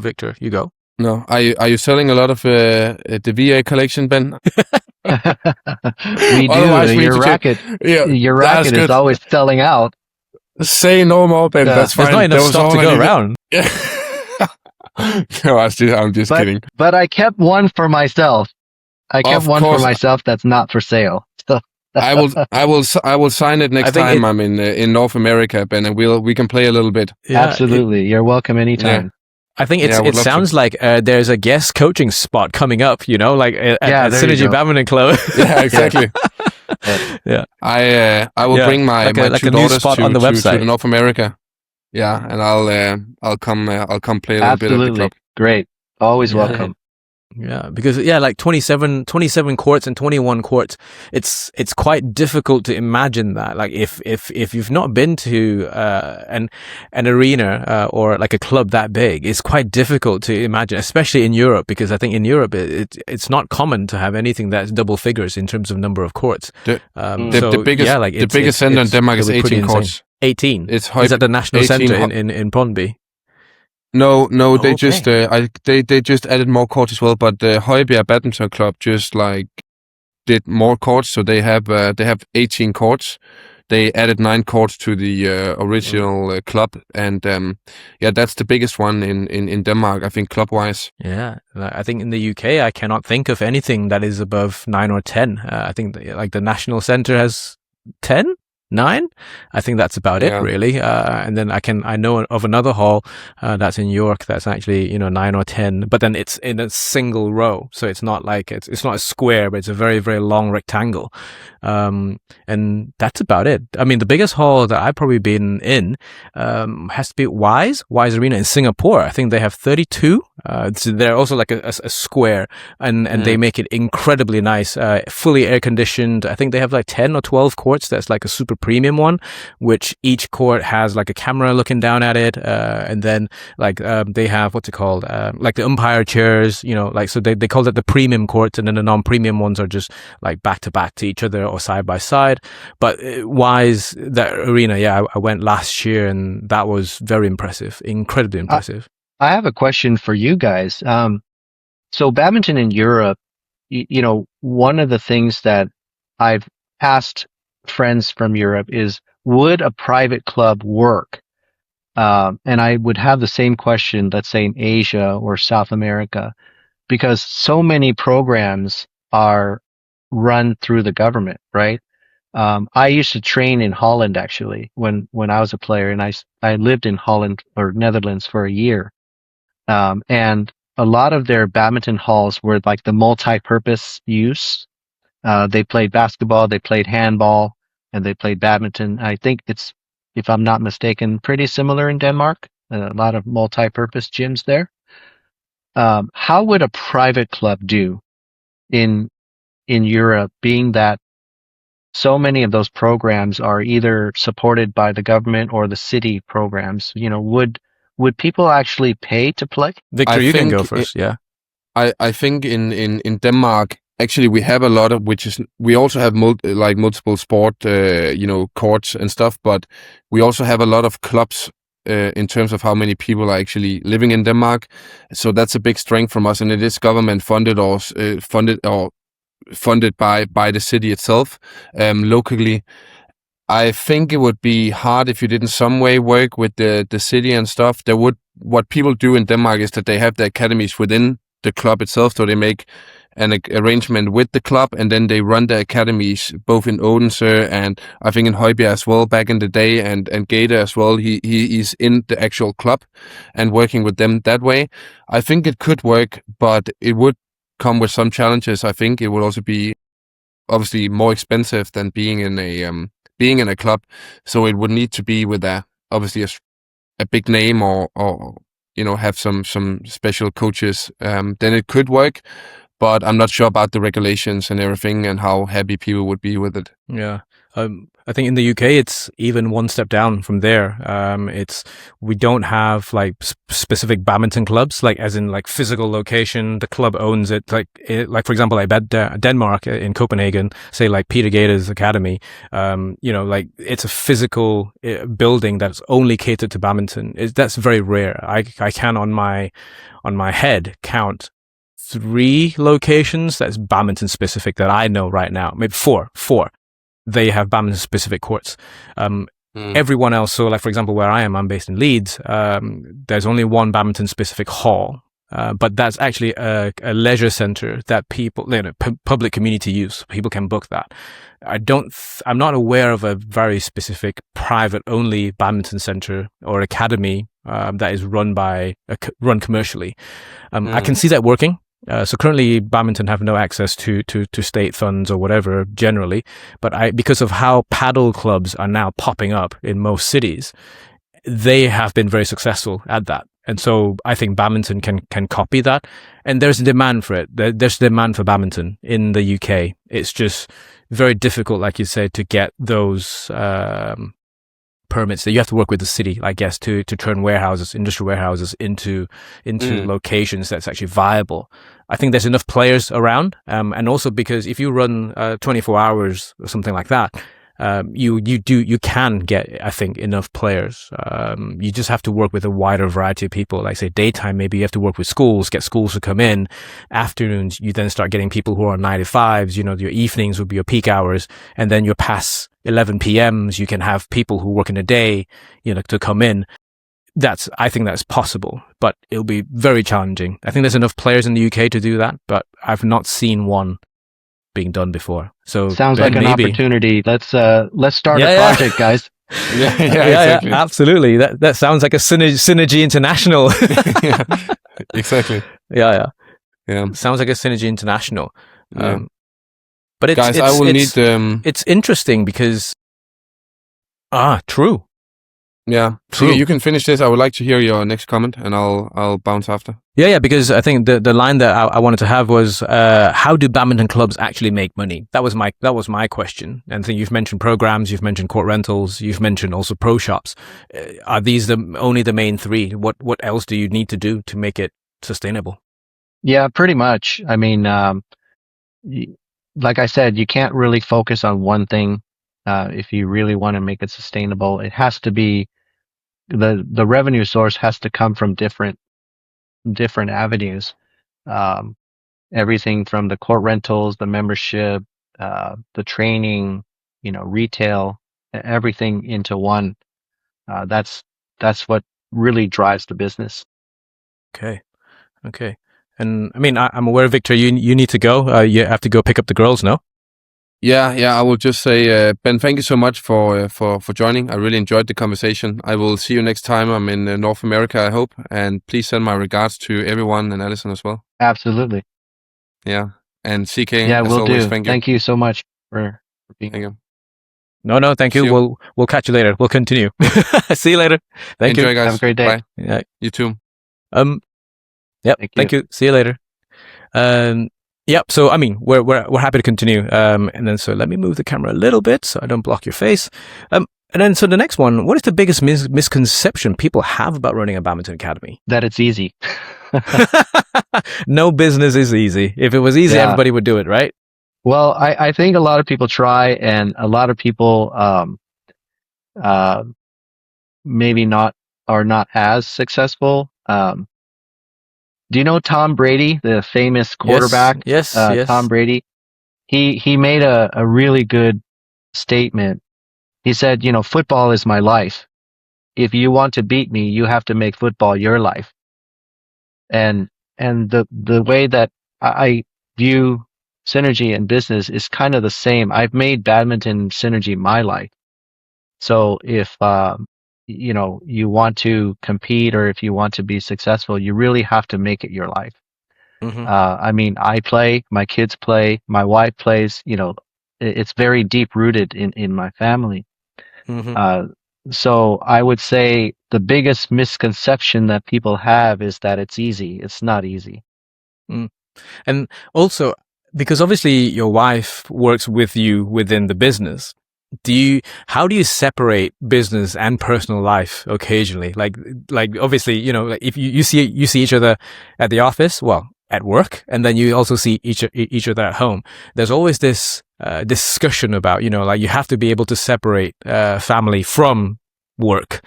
Victor, you go. No, are you selling a lot of the VA collection, Ben? We do. Your racket is always selling out. Say no more, Ben. That's fine. There's not enough stock to go around. No, I'm just kidding. But I kept one for myself. For myself that's not for sale. So I will sign it next time I'm in North America, Ben, and we can play a little bit. Yeah, absolutely. You're welcome anytime. I think Yeah, I would it love to. sounds like there's a guest coaching spot coming up, you know, like at there you Synergy go. Badminton Club. Yeah, exactly. Yeah. I will Yeah, bring my like two a new daughters spot on the to website. North America. Yeah, and I'll come play a little bit at the Absolutely. club. Great. Always Yeah. welcome. Yeah, because like 27 courts and 21 courts, it's quite difficult to imagine that. Like if you've not been to an arena or like a club that big, it's quite difficult to imagine, especially in Europe, because I think in Europe it's not common to have anything that's double figures in terms of number of courts. The So biggest yeah, like the biggest center in Denmark is it'll be pretty 18 insane. courts. 18. It's Is that the national 18 center in Brøndby? No, they Okay. just they just added more courts as well. But the Højbjerg Badminton Club just like did more courts, so they have 18 courts. They added 9 courts to the original club, and yeah, that's the biggest one in Denmark, I think, club wise. Yeah, I think in the UK, I cannot think of anything that is above 9 or 10. I think like the National Centre has 10, 9. I think that's about it, Yeah. really. And then I know of another hall that's in York that's actually 9 or 10, but then it's in a single row, so it's not like it's not a square, but it's a very, very long rectangle. And that's about it. I mean, the biggest hall that I've probably been in has to be Wise Arena in Singapore. I think they have 32. So they're also like a square, and they make it incredibly nice, fully air conditioned. I think they have like 10 or 12 courts. That's like a super premium one, which each court has like a camera looking down at it, and then like they have what's it called, like the umpire chairs, like, so they call it the premium courts, and then the non-premium ones are just like back to back to each other or side by side. But Wise, that arena, yeah, I went last year, and that was very impressive, incredibly impressive. I have a question for you guys. So badminton in Europe, one of the things that I've asked friends from Europe is, would a private club work? And I would have the same question, let's say in Asia or South America, because so many programs are run through the government, right? I used to train in Holland actually when I was a player, and I lived in Holland or Netherlands for a year. And a lot of their badminton halls were like the multi-purpose use. They played basketball, they played handball, and they played badminton. I think it's, if I'm not mistaken, pretty similar in Denmark. A lot of multi-purpose gyms there. How would a private club do in Europe, being that so many of those programs are either supported by the government or the city programs? Would people actually pay to play? Victor, you can go first. Yeah. I think in Denmark, actually, we have a lot of, we also have multiple sport, courts and stuff, but we also have a lot of clubs in terms of how many people are actually living in Denmark. So that's a big strength from us, and it is government funded or funded by the city itself, locally. I think it would be hard if you did in some way work with the city and stuff. What people do in Denmark is that they have the academies within the club itself, so they make an arrangement with the club, and then they run the academies both in Odense and I think in Højbjerg as well back in the day, and Gade as well. He's in the actual club and working with them that way. I think it could work, but it would come with some challenges. I think it would also be obviously more expensive than being in a club, so it would need to be with obviously a big name or have some special coaches. Then it could work, but I'm not sure about the regulations and everything and how happy people would be with it. Yeah. I think in the UK, it's even one step down from there. We don't have like specific badminton clubs, like as in like physical location. The club owns it. Like for example, like Denmark in Copenhagen, say like Peter Gade's academy. Like it's a physical building that's only catered to badminton. That's very rare. I can on my head count 3 locations that's badminton specific that I know right now. Maybe 4. They have badminton specific courts. Everyone else, so like for example where I'm based in Leeds, there's only one badminton specific hall, but that's actually a leisure center that people, public community use. People can book that. I'm not aware of a very specific private only badminton center or academy that is run commercially. I can see that working. So currently badminton have no access to state funds or whatever generally, but because of how paddle clubs are now popping up in most cities, they have been very successful at that. And so I think badminton can copy that. And there's a demand for it. There's demand for badminton in the UK. It's just very difficult, like you said, to get those permits. That you have to work with the city, I guess, to turn industrial warehouses into locations that's actually viable. I think there's enough players around. And also because if you run 24 hours or something like that, you can get, I think, enough players. You just have to work with a wider variety of people. Like say daytime, maybe you have to work with schools, get schools to come in. Afternoons, you then start getting people who are on 9 to 5s. Your evenings would be your peak hours. And then your past 11 PMs, you can have people who work in the day, to come in. I think that's possible, but it'll be very challenging. I think there's enough players in the UK to do that, but I've not seen one being done before. So sounds like an opportunity. Let's start a project, guys. Exactly. Absolutely. That sounds like a Synergy International. Yeah, exactly. Yeah. Sounds like a Synergy International. But guys, I will need. It's interesting because true. Yeah. True. So you can finish this. I would like to hear your next comment, and I'll bounce after. Yeah, because I think the line that I wanted to have was, how do badminton clubs actually make money? That was my question. And I think you've mentioned programs, you've mentioned court rentals, you've mentioned also pro shops. Are these only the main three? What else do you need to do to make it sustainable? Yeah, pretty much. I mean, like I said, you can't really focus on one thing. If you really want to make it sustainable, it has to be the revenue source has to come from different avenues. Everything from the court rentals, the membership, the training, retail, everything into one. That's what really drives the business. Okay. And I mean, I'm aware, Victor, you need to go. You have to go pick up the girls, no? Yeah. I will just say, Ben, thank you so much for joining. I really enjoyed the conversation. I will see you next time. I'm in North America, I hope. And please send my regards to everyone and Alison as well. Absolutely. Yeah. And CK, yeah, as we'll always, do. thank you. So much for being here. No, thank you. We'll catch you later. We'll continue. See you later. Thank you. Enjoy, guys. Have a great day. Bye. Yeah. You too. Yep. Thank you. See you later. Yep. So, I mean, we're happy to continue. And then, so let me move the camera a little bit so I don't block your face. And then, so the next one, what is the biggest misconception people have about running a badminton academy? That it's easy. No business is easy. If it was easy, everybody would do it, right? Well, I think a lot of people try, and a lot of people maybe are not as successful. Do you know Tom Brady, the famous quarterback? Yes. Tom Brady. He made a really good statement. He said, football is my life. If you want to beat me, you have to make football your life. And the way that I view Synergy and business is kind of the same. I've made badminton Synergy my life. So if you want to compete, or if you want to be successful, you really have to make it your life. Mm-hmm. I mean, I play, my kids play, my wife plays, it's very deep rooted in my family. Mm-hmm. So I would say the biggest misconception that people have is that it's easy. It's not easy. And also, because obviously your wife works with you within the business, how do you separate business and personal life occasionally? Like obviously, like if you see each other at the office, well, at work, and then you also see each other at home. There's always this discussion about, like you have to be able to separate family from work.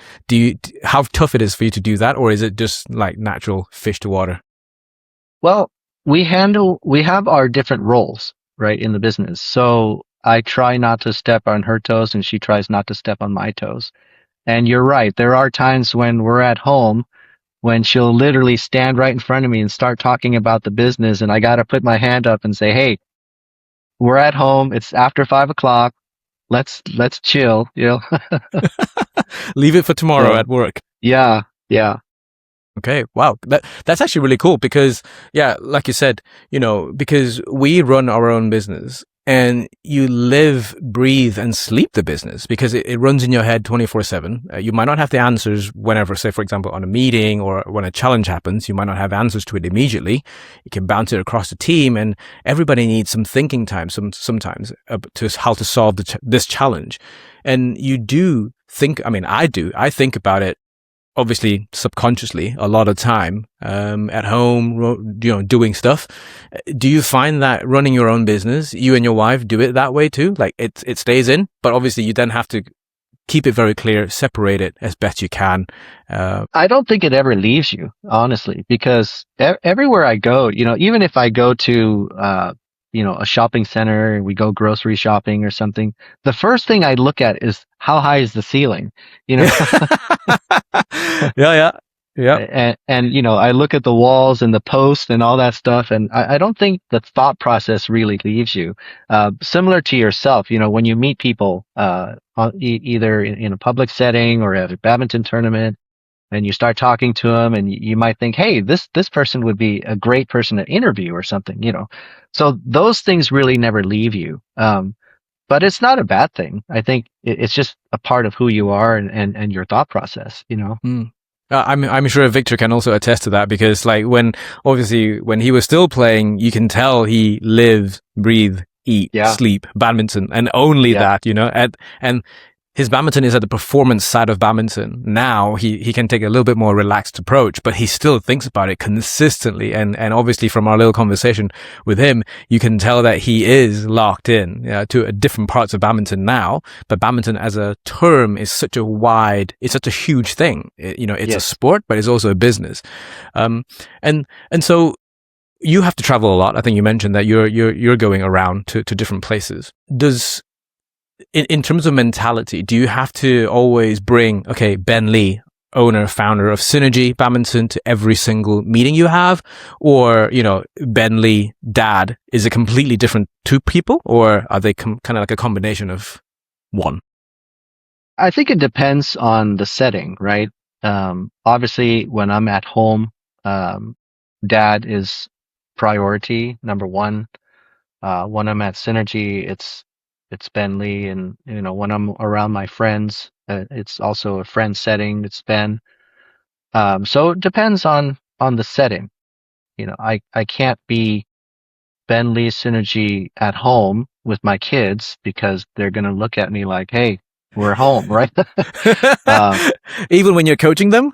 How tough it is for you to do that, or is it just like natural fish to water? Well, we have our different roles, right, in the business. So I try not to step on her toes, and she tries not to step on my toes. And you're right. There are times when we're at home, when she'll literally stand right in front of me and start talking about the business, and I got to put my hand up and say, "Hey, we're at home. It's after 5 o'clock. Let's chill." Leave it for tomorrow So, at work. yeah. Okay, wow, that's actually really cool because, yeah, like you said, because we run our own business and you live, breathe, and sleep the business because it runs in your head 24/7. You might not have the answers whenever, say, for example, on a meeting or when a challenge happens, you might not have answers to it immediately. You can bounce it across the team, and everybody needs some thinking time sometimes to how to solve this challenge. And you do think, I do. I think about it obviously subconsciously a lot of time at home, doing stuff. Do you find that running your own business, you and your wife do it that way too? Like it stays in, but obviously you then have to keep it very clear, separate it as best you can. I don't think it ever leaves you, honestly, because everywhere I go, even if I go to, a shopping center and we go grocery shopping or something, the first thing I look at is how high is the ceiling, Yeah. and I look at the walls and the posts and all that stuff, and I don't think the thought process really leaves you. Similar to yourself, when you meet people, either in a public setting or at a badminton tournament, and you start talking to them, and you might think, hey, this person would be a great person to interview or something, So those things really never leave you. But it's not a bad thing. I think it's just a part of who you are and your thought process, I'm sure Victor can also attest to that because, like, when he was still playing, you can tell he lives, breathe, eat, sleep badminton, and only that, and his badminton is at the performance side of badminton. Now he can take a little bit more relaxed approach, but he still thinks about it consistently. And obviously from our little conversation with him, you can tell that he is locked in to different parts of badminton now. But badminton as a term is such a huge thing. It's a sport, but it's also a business. And so you have to travel a lot. I think you mentioned that you're going around to different places. In terms of mentality, do you have to always bring, Ben Lee, owner, founder of Synergy Badminton, to every single meeting you have? Or, Ben Lee, dad, is it completely different two people? Or are they kind of like a combination of one? I think it depends on the setting, right? Obviously, when I'm at home, dad is priority, number one. When I'm at Synergy, it's Ben Lee, and when I'm around my friends, it's also a friend setting. It's Ben. So it depends on the setting. I can't be Ben Lee Synergy at home with my kids because they're gonna look at me like, "Hey, we're home," right? Even when you're coaching them?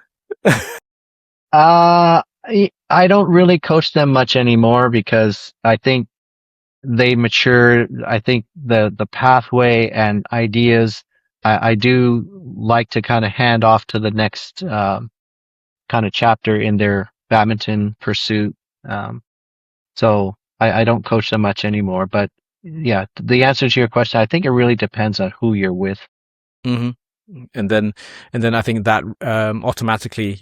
I don't really coach them much anymore because I think they mature. I think the pathway and ideas, I do like to kind of hand off to the next kind of chapter in their badminton pursuit. So I don't coach them much anymore. But yeah, the answer to your question, I think it really depends on who you're with. Mm-hmm. And then I think that automatically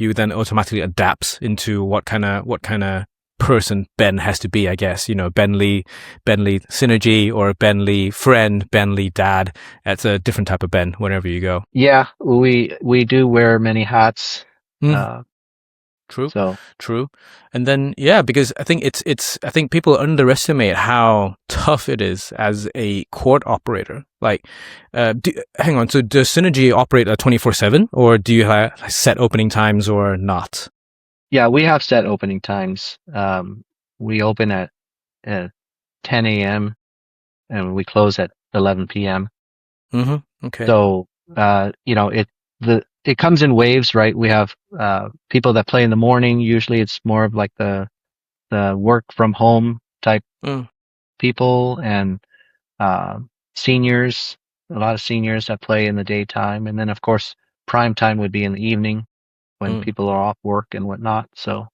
adapts into what kind of person Ben has to be, I guess. Ben Lee Synergy, or Ben Lee friend, Ben Lee dad. That's a different type of Ben wherever you go. Yeah, we do wear many hats. True. And then, because I think I think people underestimate how tough it is as a court operator. Like, hang on. So does Synergy operate 24/7, or do you have set opening times or not? Yeah, we have set opening times. We open at 10 a.m. and we close at 11 p.m. Mm-hmm. Okay. So, it comes in waves, right? We have people that play in the morning. Usually it's more of like the work from home type people, and seniors, a lot of seniors that play in the daytime. And then, of course, prime time would be in the evening when people are off work and whatnot. So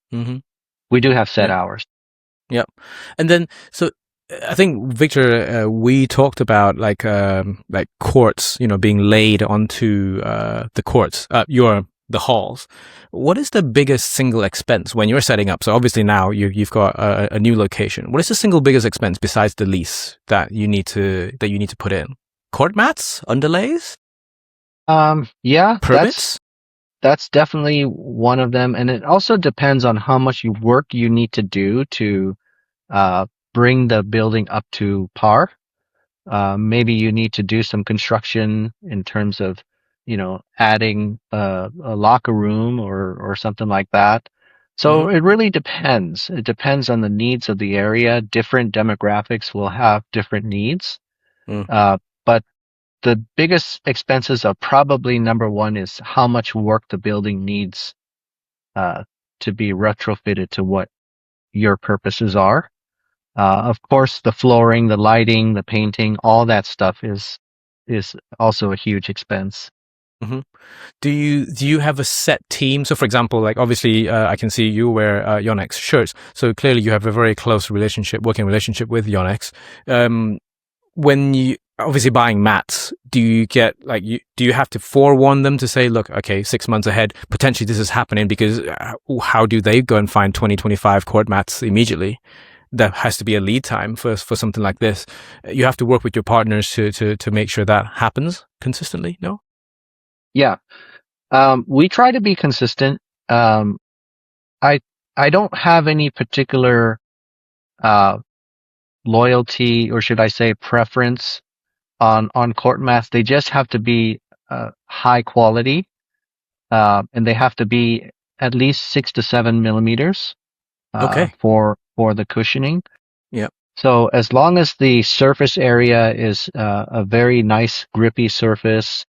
we do have set hours. Yep. And then, so I think, Victor, we talked about like courts, being laid onto the courts, your the halls. What is the biggest single expense when you're setting up? So obviously now you've got a new location. What is the single biggest expense besides the lease that you need to put in? Court mats, underlays, Yeah, permits. that's definitely one of them, and it also depends on how much work you need to do to bring the building up to par. Maybe you need to do some construction in terms of, adding a locker room or something like that. So Mm-hmm. it really depends. It depends on the needs of the area. Different demographics will have different needs. Mm. But the biggest expenses are probably number one is how much work the building needs to be retrofitted to what your purposes are. Of course, the flooring, the lighting, the painting, all that stuff is also a huge expense. Mm-hmm. Do you have a set team? So, for example, like obviously, I can see you wear Yonex shirts. So clearly, you have a very close working relationship with Yonex. When you obviously buying mats, do you get do you have to forewarn them to say, look, okay, 6 months ahead, potentially this is happening, because how do they go and find 2025 court mats immediately? There has to be a lead time for something like this. You have to work with your partners to make sure that happens consistently. No? Yeah. We try to be consistent. I don't have any particular loyalty, or should I say preference on court mats. They just have to be high quality, and they have to be at least 6 to 7 millimeters Okay. for the cushioning. Yeah. So as long as the surface area is a very nice grippy surface,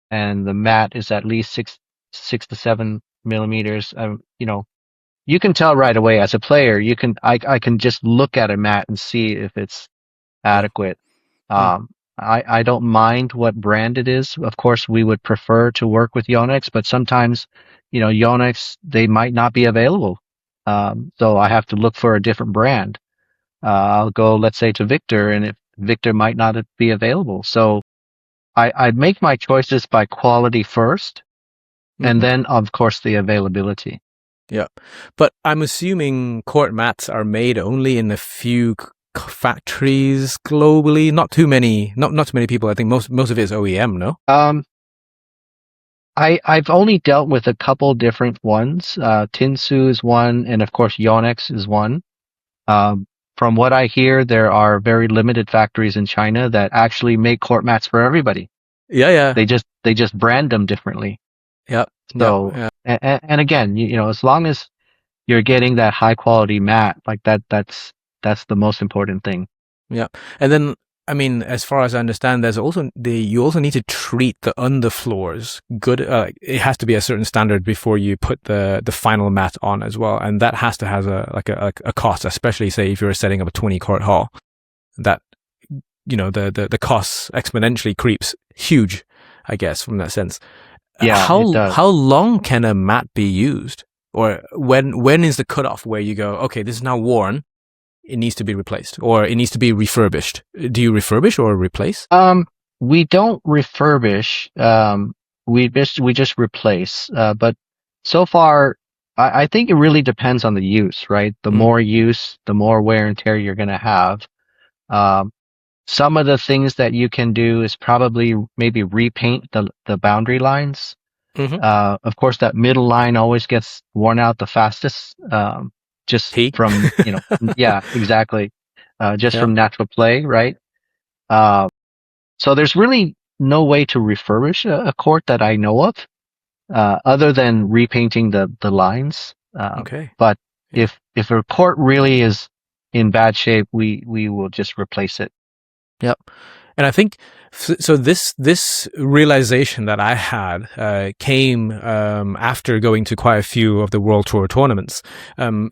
and the mat is at least 6 to 7 millimeters, you can tell right away as a player. I can just look at a mat and see if it's adequate. I don't mind what brand it is. Of course, we would prefer to work with Yonex, but sometimes, Yonex, they might not be available. So I have to look for a different brand. I'll go, let's say, to Viktor, and if Viktor might not be available. So I make my choices by quality first, and then, of course, the availability. Yeah. But I'm assuming court mats are made only in a few factories globally. Not too many people. I think most of it is OEM, no? I've only dealt with a couple different ones. Tinsu is one, and of course Yonex is one. From what I hear, there are very limited factories in China that actually make court mats for everybody. Yeah. They just brand them differently. Yeah. So, and again, as long as you're getting that high quality mat, like that's the most important thing. Yeah. And then, I mean, as far as I understand, you also need to treat the underfloors good. It has to be a certain standard before you put the final mat on as well, and that has to have a cost, especially say if you're setting up a 20 court hall. That the costs exponentially creeps huge, I guess, from that sense. Yeah. How long can a mat be used, or when is the cutoff where you go, okay, this is now worn? It needs to be replaced, or it needs to be refurbished. Do you refurbish or replace? We don't refurbish. We just replace. But so far, I think it really depends on the use, right? The more use, the more wear and tear you're going to have. Some of the things that you can do is probably maybe repaint the boundary lines. Of course, that middle line always gets worn out the fastest. Just from, yeah, exactly. From natural play, right? So there's really no way to refurbish a court that I know of, other than repainting the lines. Okay. But if a court really is in bad shape, we will just replace it. Yep. And I think so. This realization that I had came after going to quite a few of the World Tour tournaments.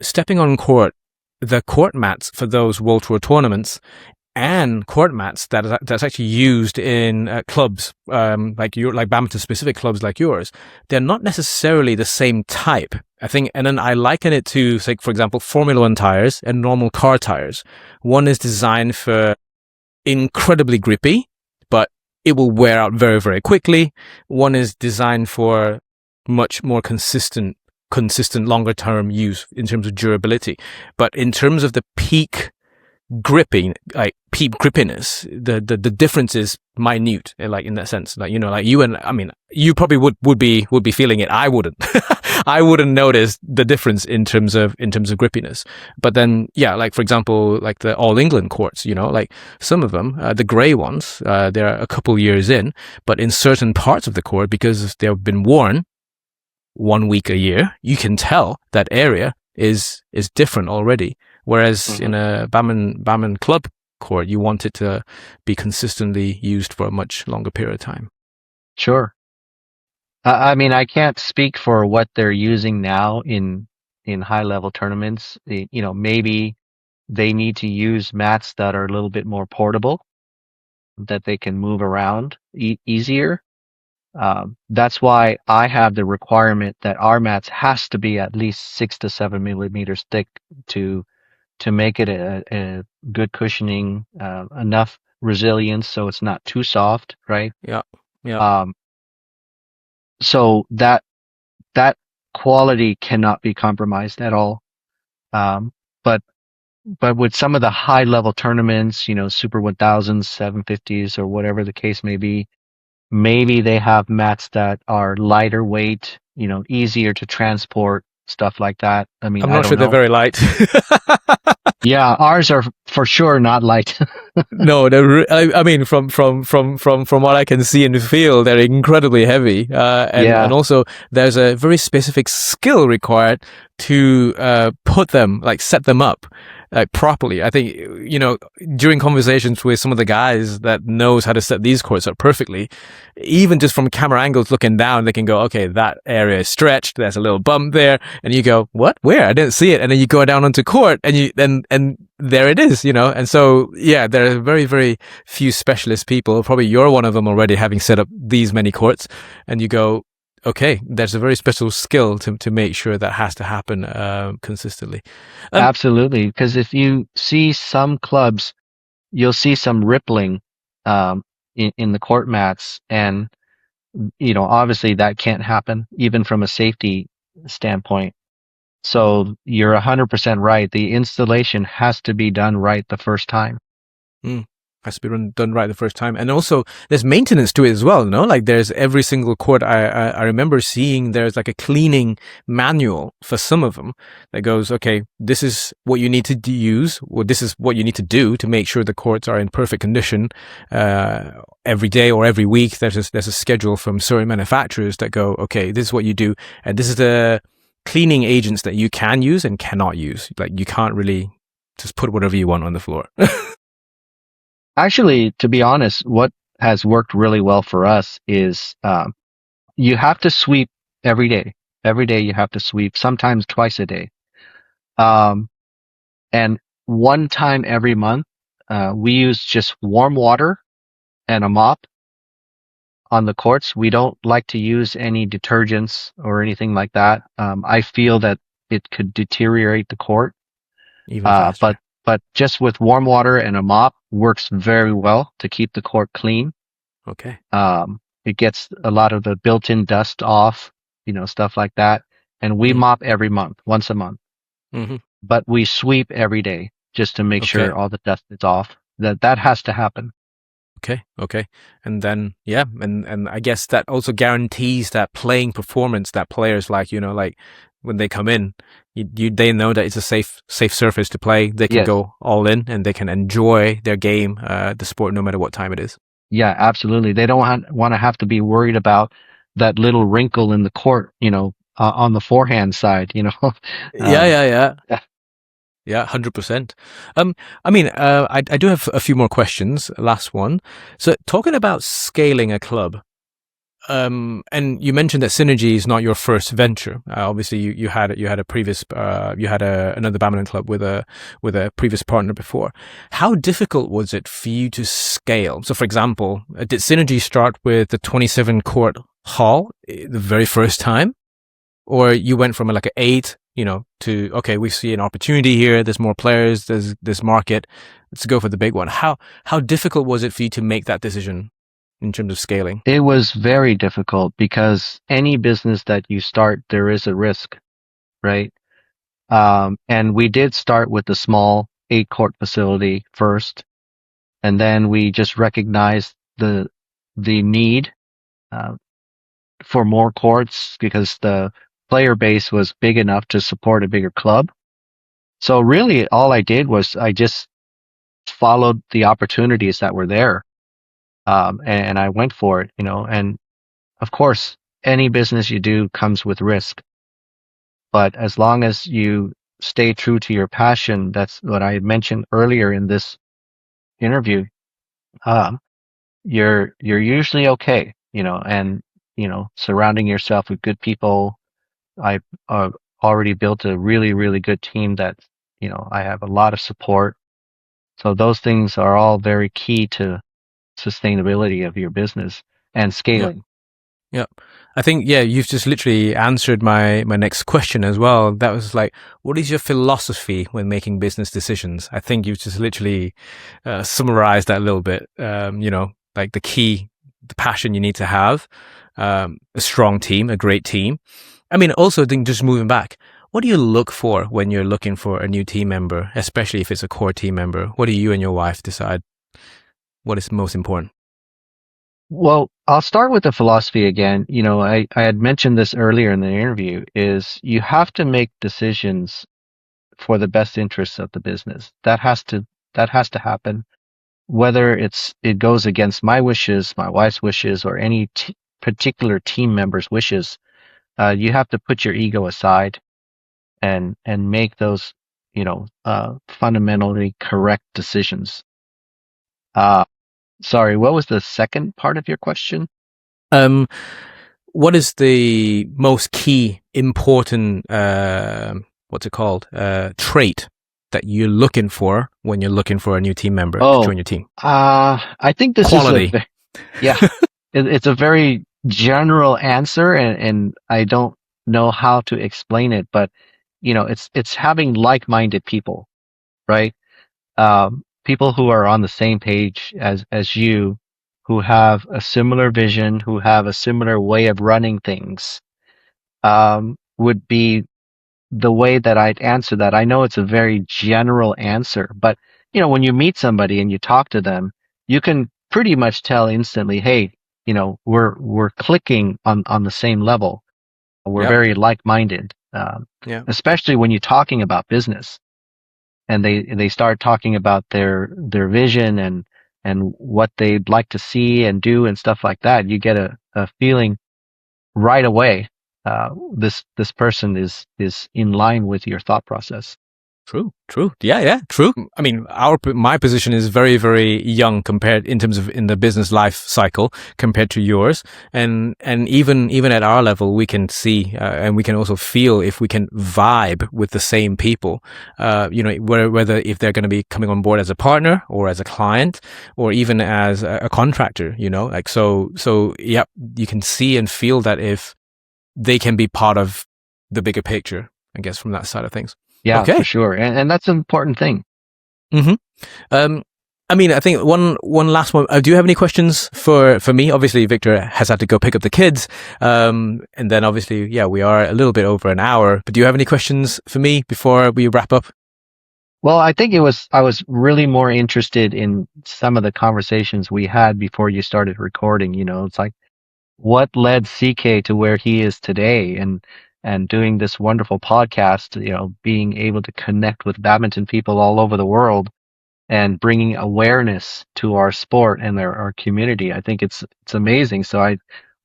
Stepping on court, the court mats for those World Tour tournaments, and court mats that's actually used in clubs like badminton specific clubs like yours. They're not necessarily the same type, I think. And then I liken it to, say, for example, Formula One tires and normal car tires. One is designed for incredibly grippy, but it will wear out very, very quickly. One is designed for much more consistent longer term use in terms of durability. But in terms of the peak grippiness, the difference is minute, like in that sense. Like, like you probably would be feeling it. I wouldn't. I wouldn't notice the difference in terms of grippiness. But then, like for example, like the All England courts, like some of them, the grey ones, they're a couple years in, but in certain parts of the court, because they've been worn 1 week a year, you can tell that area is different already. Whereas in a badminton club court, you want it to be consistently used for a much longer period of time. Sure. I can't speak for what they're using now in high level tournaments. Maybe they need to use mats that are a little bit more portable, that they can move around easier. That's why I have the requirement that our mats has to be at least 6 to 7 millimeters thick to make it a good cushioning, enough resilience so it's not too soft, right? Yeah. So that quality cannot be compromised at all. But with some of the high level tournaments, Super 1000s, 750s, or whatever the case may be, maybe they have mats that are lighter weight, easier to transport, stuff like that. I'm not sure they're very light. Yeah, ours are for sure not light. No, from what I can see and feel, they're incredibly heavy. And also there's a very specific skill required to set them up properly. I think, during conversations with some of the guys that knows how to set these courts up perfectly, even just from camera angles looking down, they can go, okay, that area is stretched, there's a little bump there, and you go, what? Where? I didn't see it. And then you go down onto court and there it is, and so, there are very, very few specialist people. Probably you're one of them already, having set up these many courts, and you go, okay, there's a very special skill to make sure that has to happen consistently. Absolutely, because if you see some clubs, you'll see some rippling in the court mats, and obviously that can't happen even from a safety standpoint. So you're 100% right. The installation has to be done right the first time. Has to be done right the first time. And also there's maintenance to it as well, like there's every single court. I remember seeing there's like a cleaning manual for some of them that goes, okay, this is what you need to use, or this is what you need to do to make sure the courts are in perfect condition every day or every week. There's a schedule from certain manufacturers that go, okay, this is what you do, and this is the cleaning agents that you can use and cannot use. Like, you can't really just put whatever you want on the floor. Actually, to be honest, what has worked really well for us is you have to sweep every day. Every day you have to sweep, sometimes twice a day. And one time every month, we use just warm water and a mop on the courts. We don't like to use any detergents or anything like that. I feel that it could deteriorate the court. Even faster. But just with warm water and a mop works very well to keep the court clean. Okay. It gets a lot of the built-in dust off, stuff like that. And we mop every month, once a month. Mm-hmm. But we sweep every day just to make sure all the dust is off. That has to happen. Okay. And then, and I guess that also guarantees that playing performance that players like when they come in, they know that it's a safe surface to play. They can go all in and they can enjoy their game, the sport, no matter what time it is. Yeah, absolutely. They don't want to have to be worried about that little wrinkle in the court, on the forehand side, Yeah, 100%. I do have a few more questions. Last one. So, talking about scaling a club, and you mentioned that Synergy is not your first venture. Obviously, you had a previous, another badminton club with a previous partner before. How difficult was it for you to scale? So, for example, did Synergy start with the 27 court hall the very first time, or you went from like an 8? To, okay, we see an opportunity here. There's more players. There's this market. Let's go for the big one. How difficult was it for you to make that decision? in terms of scaling? It was very difficult because any business that you start, there is a risk, right? And we did start with the small 8-court facility first, and then we just recognized the need for more courts because the player base was big enough to support a bigger club. So really, all I did was I just followed the opportunities that were there, and I went for it, And of course, any business you do comes with risk, but as long as you stay true to your passion, that's what I mentioned earlier in this interview. You're usually okay, and surrounding yourself with good people. I've already built a really, really good team that, I have a lot of support. So those things are all very key to sustainability of your business and scaling. Yeah. I think, you've just literally answered my next question as well. That was like, what is your philosophy when making business decisions? I think you've just literally summarized that a little bit. Like the passion you need to have, a strong team, a great team. I mean, also I think just moving back, what do you look for when you're looking for a new team member, especially if it's a core team member? What do you and your wife decide? What is most important? Well, I'll start with the philosophy again. I had mentioned this earlier in the interview, is you have to make decisions for the best interests of the business. That has to happen. Whether it goes against my wishes, my wife's wishes, or any particular team member's wishes, you have to put your ego aside and make those, fundamentally correct decisions. Sorry, what was the second part of your question? What is the most key important trait that you're looking for when you're looking for a new team member to join your team? I think this quality. It's a very general answer, and I don't know how to explain it, but it's having like-minded people, right? People who are on the same page as you, who have a similar vision, who have a similar way of running things, would be the way that I'd answer that. I know it's a very general answer, but when you meet somebody and you talk to them, you can pretty much tell instantly, hey, we're clicking on the same level. We're very like-minded, especially when you're talking about business. And they start talking about their vision and what they'd like to see and do and stuff like that. You get a feeling right away. This person is in line with your thought process. True. Yeah, true. I mean, my position is very, very young compared in terms of in the business life cycle compared to yours, and even at our level, we can see and we can also feel if we can vibe with the same people. Whether if they're going to be coming on board as a partner or as a client or even as a contractor. Yeah, you can see and feel that if they can be part of the bigger picture, I guess, from that side of things. Yeah, okay. For sure. And that's an important thing. Mm-hmm. I mean, I think one last one. Do you have any questions for me? Obviously, Viktor has had to go pick up the kids. And then obviously, we are a little bit over an hour. But do you have any questions for me before we wrap up? Well, I think I was really more interested in some of the conversations we had before you started recording. It's like, what led CK to where he is today and doing this wonderful podcast, being able to connect with badminton people all over the world and bringing awareness to our sport and our community. I think it's amazing. So I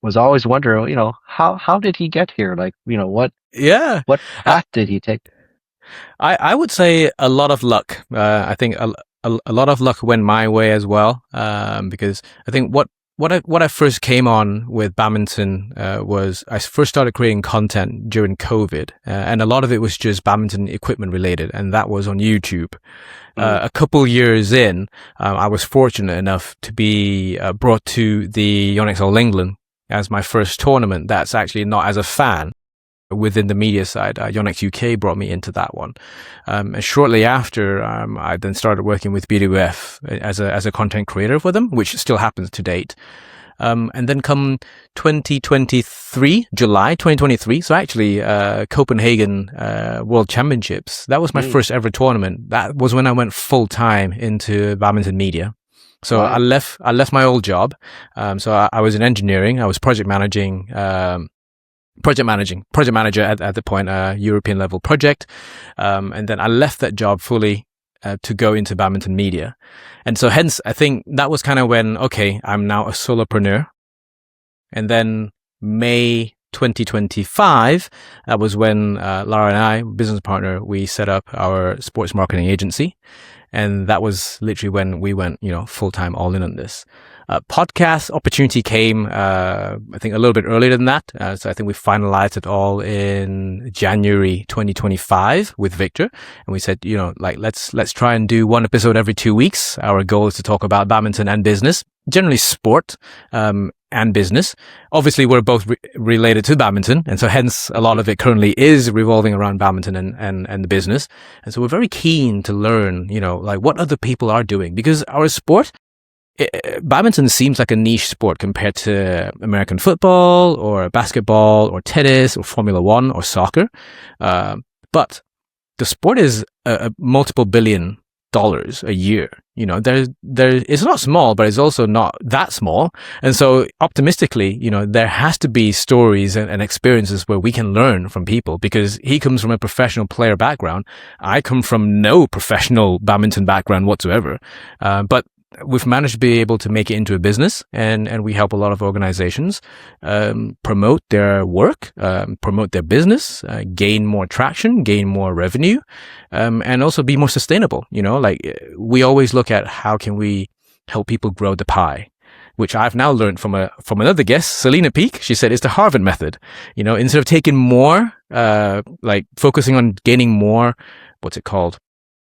was always wondering, how did he get here? Like, what path did he take? I would say a lot of luck. I think a lot of luck went my way as well, because I think what I first came on with badminton was I first started creating content during COVID, and a lot of it was just badminton equipment related, and that was on YouTube. A couple years in, I was fortunate enough to be brought to the Yonex All England as my first tournament. That's actually not as a fan. Within the media side, Yonex UK brought me into that one. And shortly after, I then started working with BWF as a content creator for them, which still happens to date. And then come 2023, July 2023. So actually, Copenhagen World Championships. That was my first ever tournament. That was when I went full time into badminton media. So Wow. I left my old job. So I was in engineering. I was project manager at the point, European level project. And then I left that job fully to go into badminton media. And so hence, I think that was kind of when, okay, I'm now a solopreneur. And then May 2025, that was when Lara and I, business partner, we set up our sports marketing agency. And that was literally when we went, full time all in on this. Podcast opportunity came, I think a little bit earlier than that. So I think we finalized it all in January 2025 with Viktor. And we said, let's try and do one episode every 2 weeks. Our goal is to talk about badminton and business, generally sport, and business. Obviously, we're both related to badminton. And so hence a lot of it currently is revolving around badminton and the business. And so we're very keen to learn, what other people are doing, because our sport, badminton seems like a niche sport compared to American football or basketball or tennis or Formula One or soccer. But the sport is a multiple $billion a year. It's not small, but it's also not that small. And so optimistically, there has to be stories and experiences where we can learn from people, because he comes from a professional player background. I come from no professional badminton background whatsoever. But we've managed to be able to make it into a business, and we help a lot of organizations promote their work, promote their business, gain more traction, gain more revenue, and also be more sustainable. We always look at how can we help people grow the pie, which I've now learned from another guest, Selena Peak. She said it's the Harvard method. Instead of taking more, focusing on gaining more, what's it called?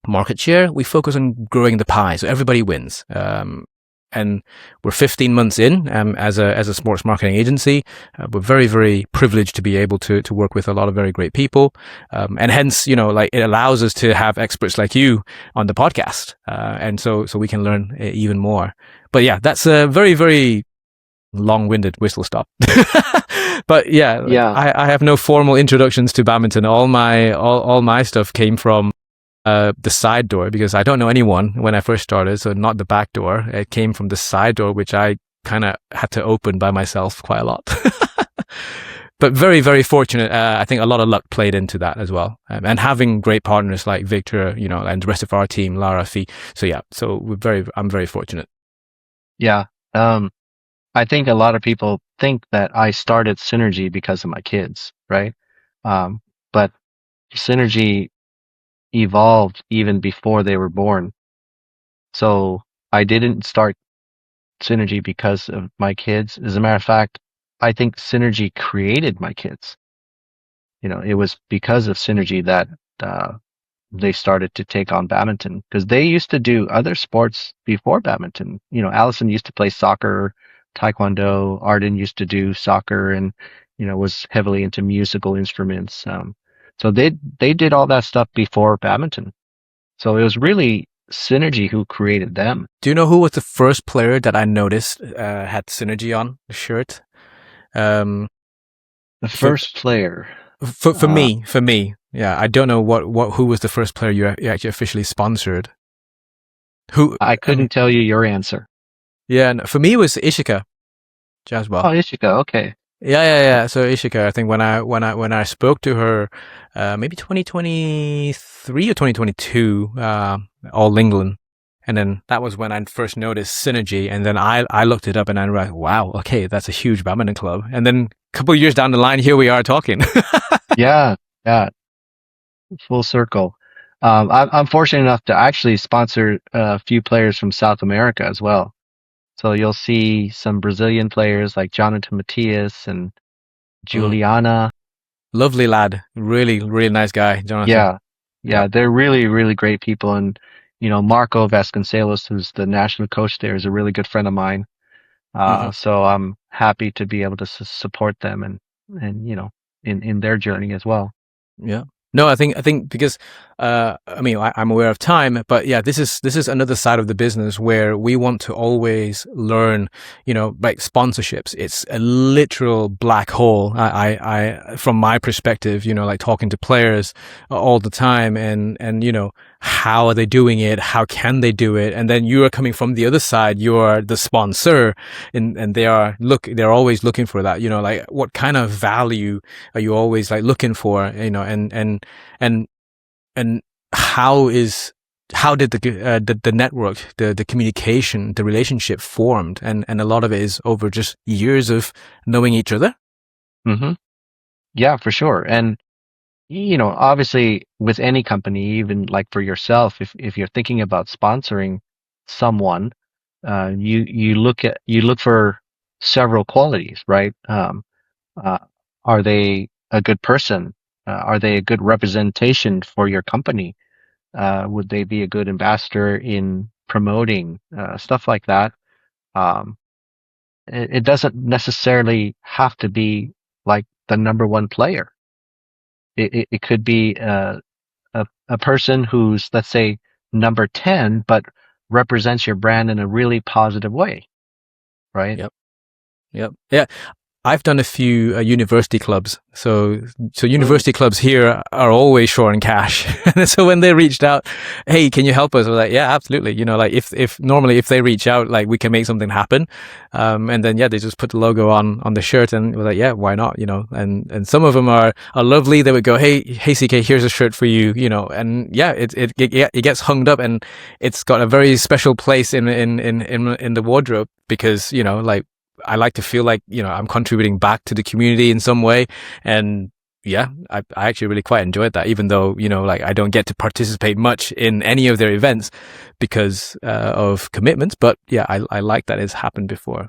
Market share, we focus on growing the pie, so everybody wins. And we're 15 months in as a sports marketing agency. We're very, very privileged to be able to work with a lot of very great people, and hence, it allows us to have experts like you on the podcast, and so we can learn even more. But yeah, that's a very, very long-winded whistle stop. But yeah, I have no formal introductions to badminton. All my stuff came from the side door, because I don't know anyone when I first started, so not the back door. It came from the side door, which I kind of had to open by myself quite a lot. But very, very fortunate. I think a lot of luck played into that as well, and having great partners like Viktor, and the rest of our team, Lara, Fee. So yeah, I'm very fortunate. Yeah. I think a lot of people think that I started Synergy because of my kids, right? But Synergy evolved even before they were born. So I didn't start Synergy because of my kids. As a matter of fact, I think Synergy created my kids. It was because of Synergy that they started to take on badminton, because they used to do other sports before badminton. Allison used to play soccer, taekwondo. Arden used to do soccer, and was heavily into musical instruments. So they did all that stuff before badminton. So it was really Synergy who created them. Do you know who was the first player that I noticed had Synergy on the shirt? The first player. For me. Yeah, I don't know who was the first player you actually officially sponsored. Who? I couldn't tell you your answer. Yeah, no, for me it was Ishika Jaswal. Oh, Ishika, okay. Yeah. So Ishika, I think when I spoke to her, maybe 2023 or 2022, All England, and then that was when I first noticed Synergy, and then I looked it up and I was like, wow, okay, that's a huge badminton club. And then a couple of years down the line, here we are talking. Yeah, full circle. I'm fortunate enough to actually sponsor a few players from South America as well. So you'll see some Brazilian players like Jonathan Matias and Juliana. Lovely lad. Really, really nice guy, Jonathan. Yeah. They're really, really great people. And, Marco Vasconcelos, who's the national coach there, is a really good friend of mine. So I'm happy to be able to support them and in their journey as well. Yeah. No, I think because I mean I'm aware of time, but yeah, this is another side of the business where we want to always learn. Like sponsorships, it's a literal black hole. I from my perspective, like talking to players all the time, and how are they doing it? How can they do it? And then you are coming from the other side. You are the sponsor, and they're always looking for that. Like what kind of value are you always like looking for? And how did the network, the communication, the relationship formed, and a lot of it is over just years of knowing each other. Mm-hmm. Yeah, for sure. And obviously with any company, even like for yourself, if you're thinking about sponsoring someone, you look for several qualities, right? Are they a good person? Are they a good representation for your company? Would they be a good ambassador in promoting stuff like that? Um, it doesn't necessarily have to be like the number one player. It could be a person who's, let's say, number 10, but represents your brand in a really positive way, right? Yep. Yeah. I've done a few university clubs. So university clubs here are always short on cash. And so when they reached out, hey, can you help us? We're like, yeah, absolutely. Like if normally if they reach out, like we can make something happen. And then, they just put the logo on the shirt, and we're like, yeah, why not? And some of them are lovely. They would go, hey, CK, here's a shirt for you, and it gets hung up, and it's got a very special place in the wardrobe because, like, I like to feel like, I'm contributing back to the community in some way. And yeah, I actually really quite enjoyed that, even though, like I don't get to participate much in any of their events because of commitments. But yeah, I like that it's happened before.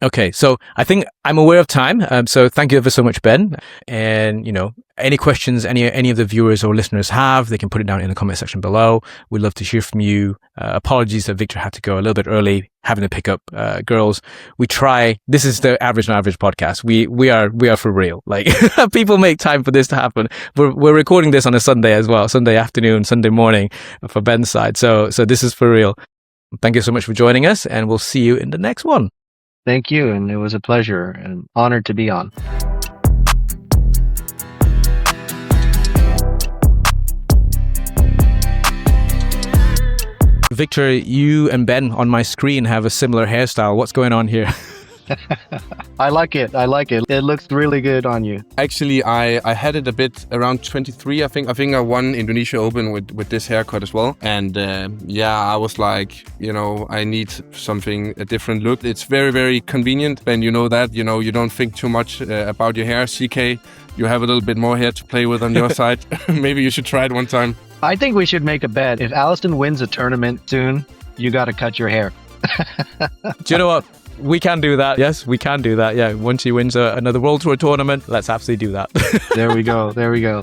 Okay, so I think I'm aware of time. So thank you ever so much, Ben. And, any questions any of the viewers or listeners have, they can put it down in the comment section below. We'd love to hear from you. Apologies that Viktor had to go a little bit early, having to pick up girls. We try. This is the Average and Average podcast. We are for real. Like people make time for this to happen. We're recording this on a Sunday as well, Sunday afternoon, Sunday morning for Ben's side. So this is for real. Thank you so much for joining us, and we'll see you in the next one. Thank you, and it was a pleasure and honored to be on. Viktor, you and Ben on my screen have a similar hairstyle. What's going on here? I like it. It looks really good on you. Actually, I had it a bit around 23. I think I won Indonesia Open with this haircut as well. And I was like, I need something, a different look. It's very, very convenient. And you know that, you don't think too much about your hair. CK, you have a little bit more hair to play with on your side. Maybe you should try it one time. I think we should make a bet. If Axelsen wins a tournament soon, you got to cut your hair. Do you know what? We can do that. Yes, we can do that. Yeah, once he wins another World Tour tournament, let's absolutely do that. There we go.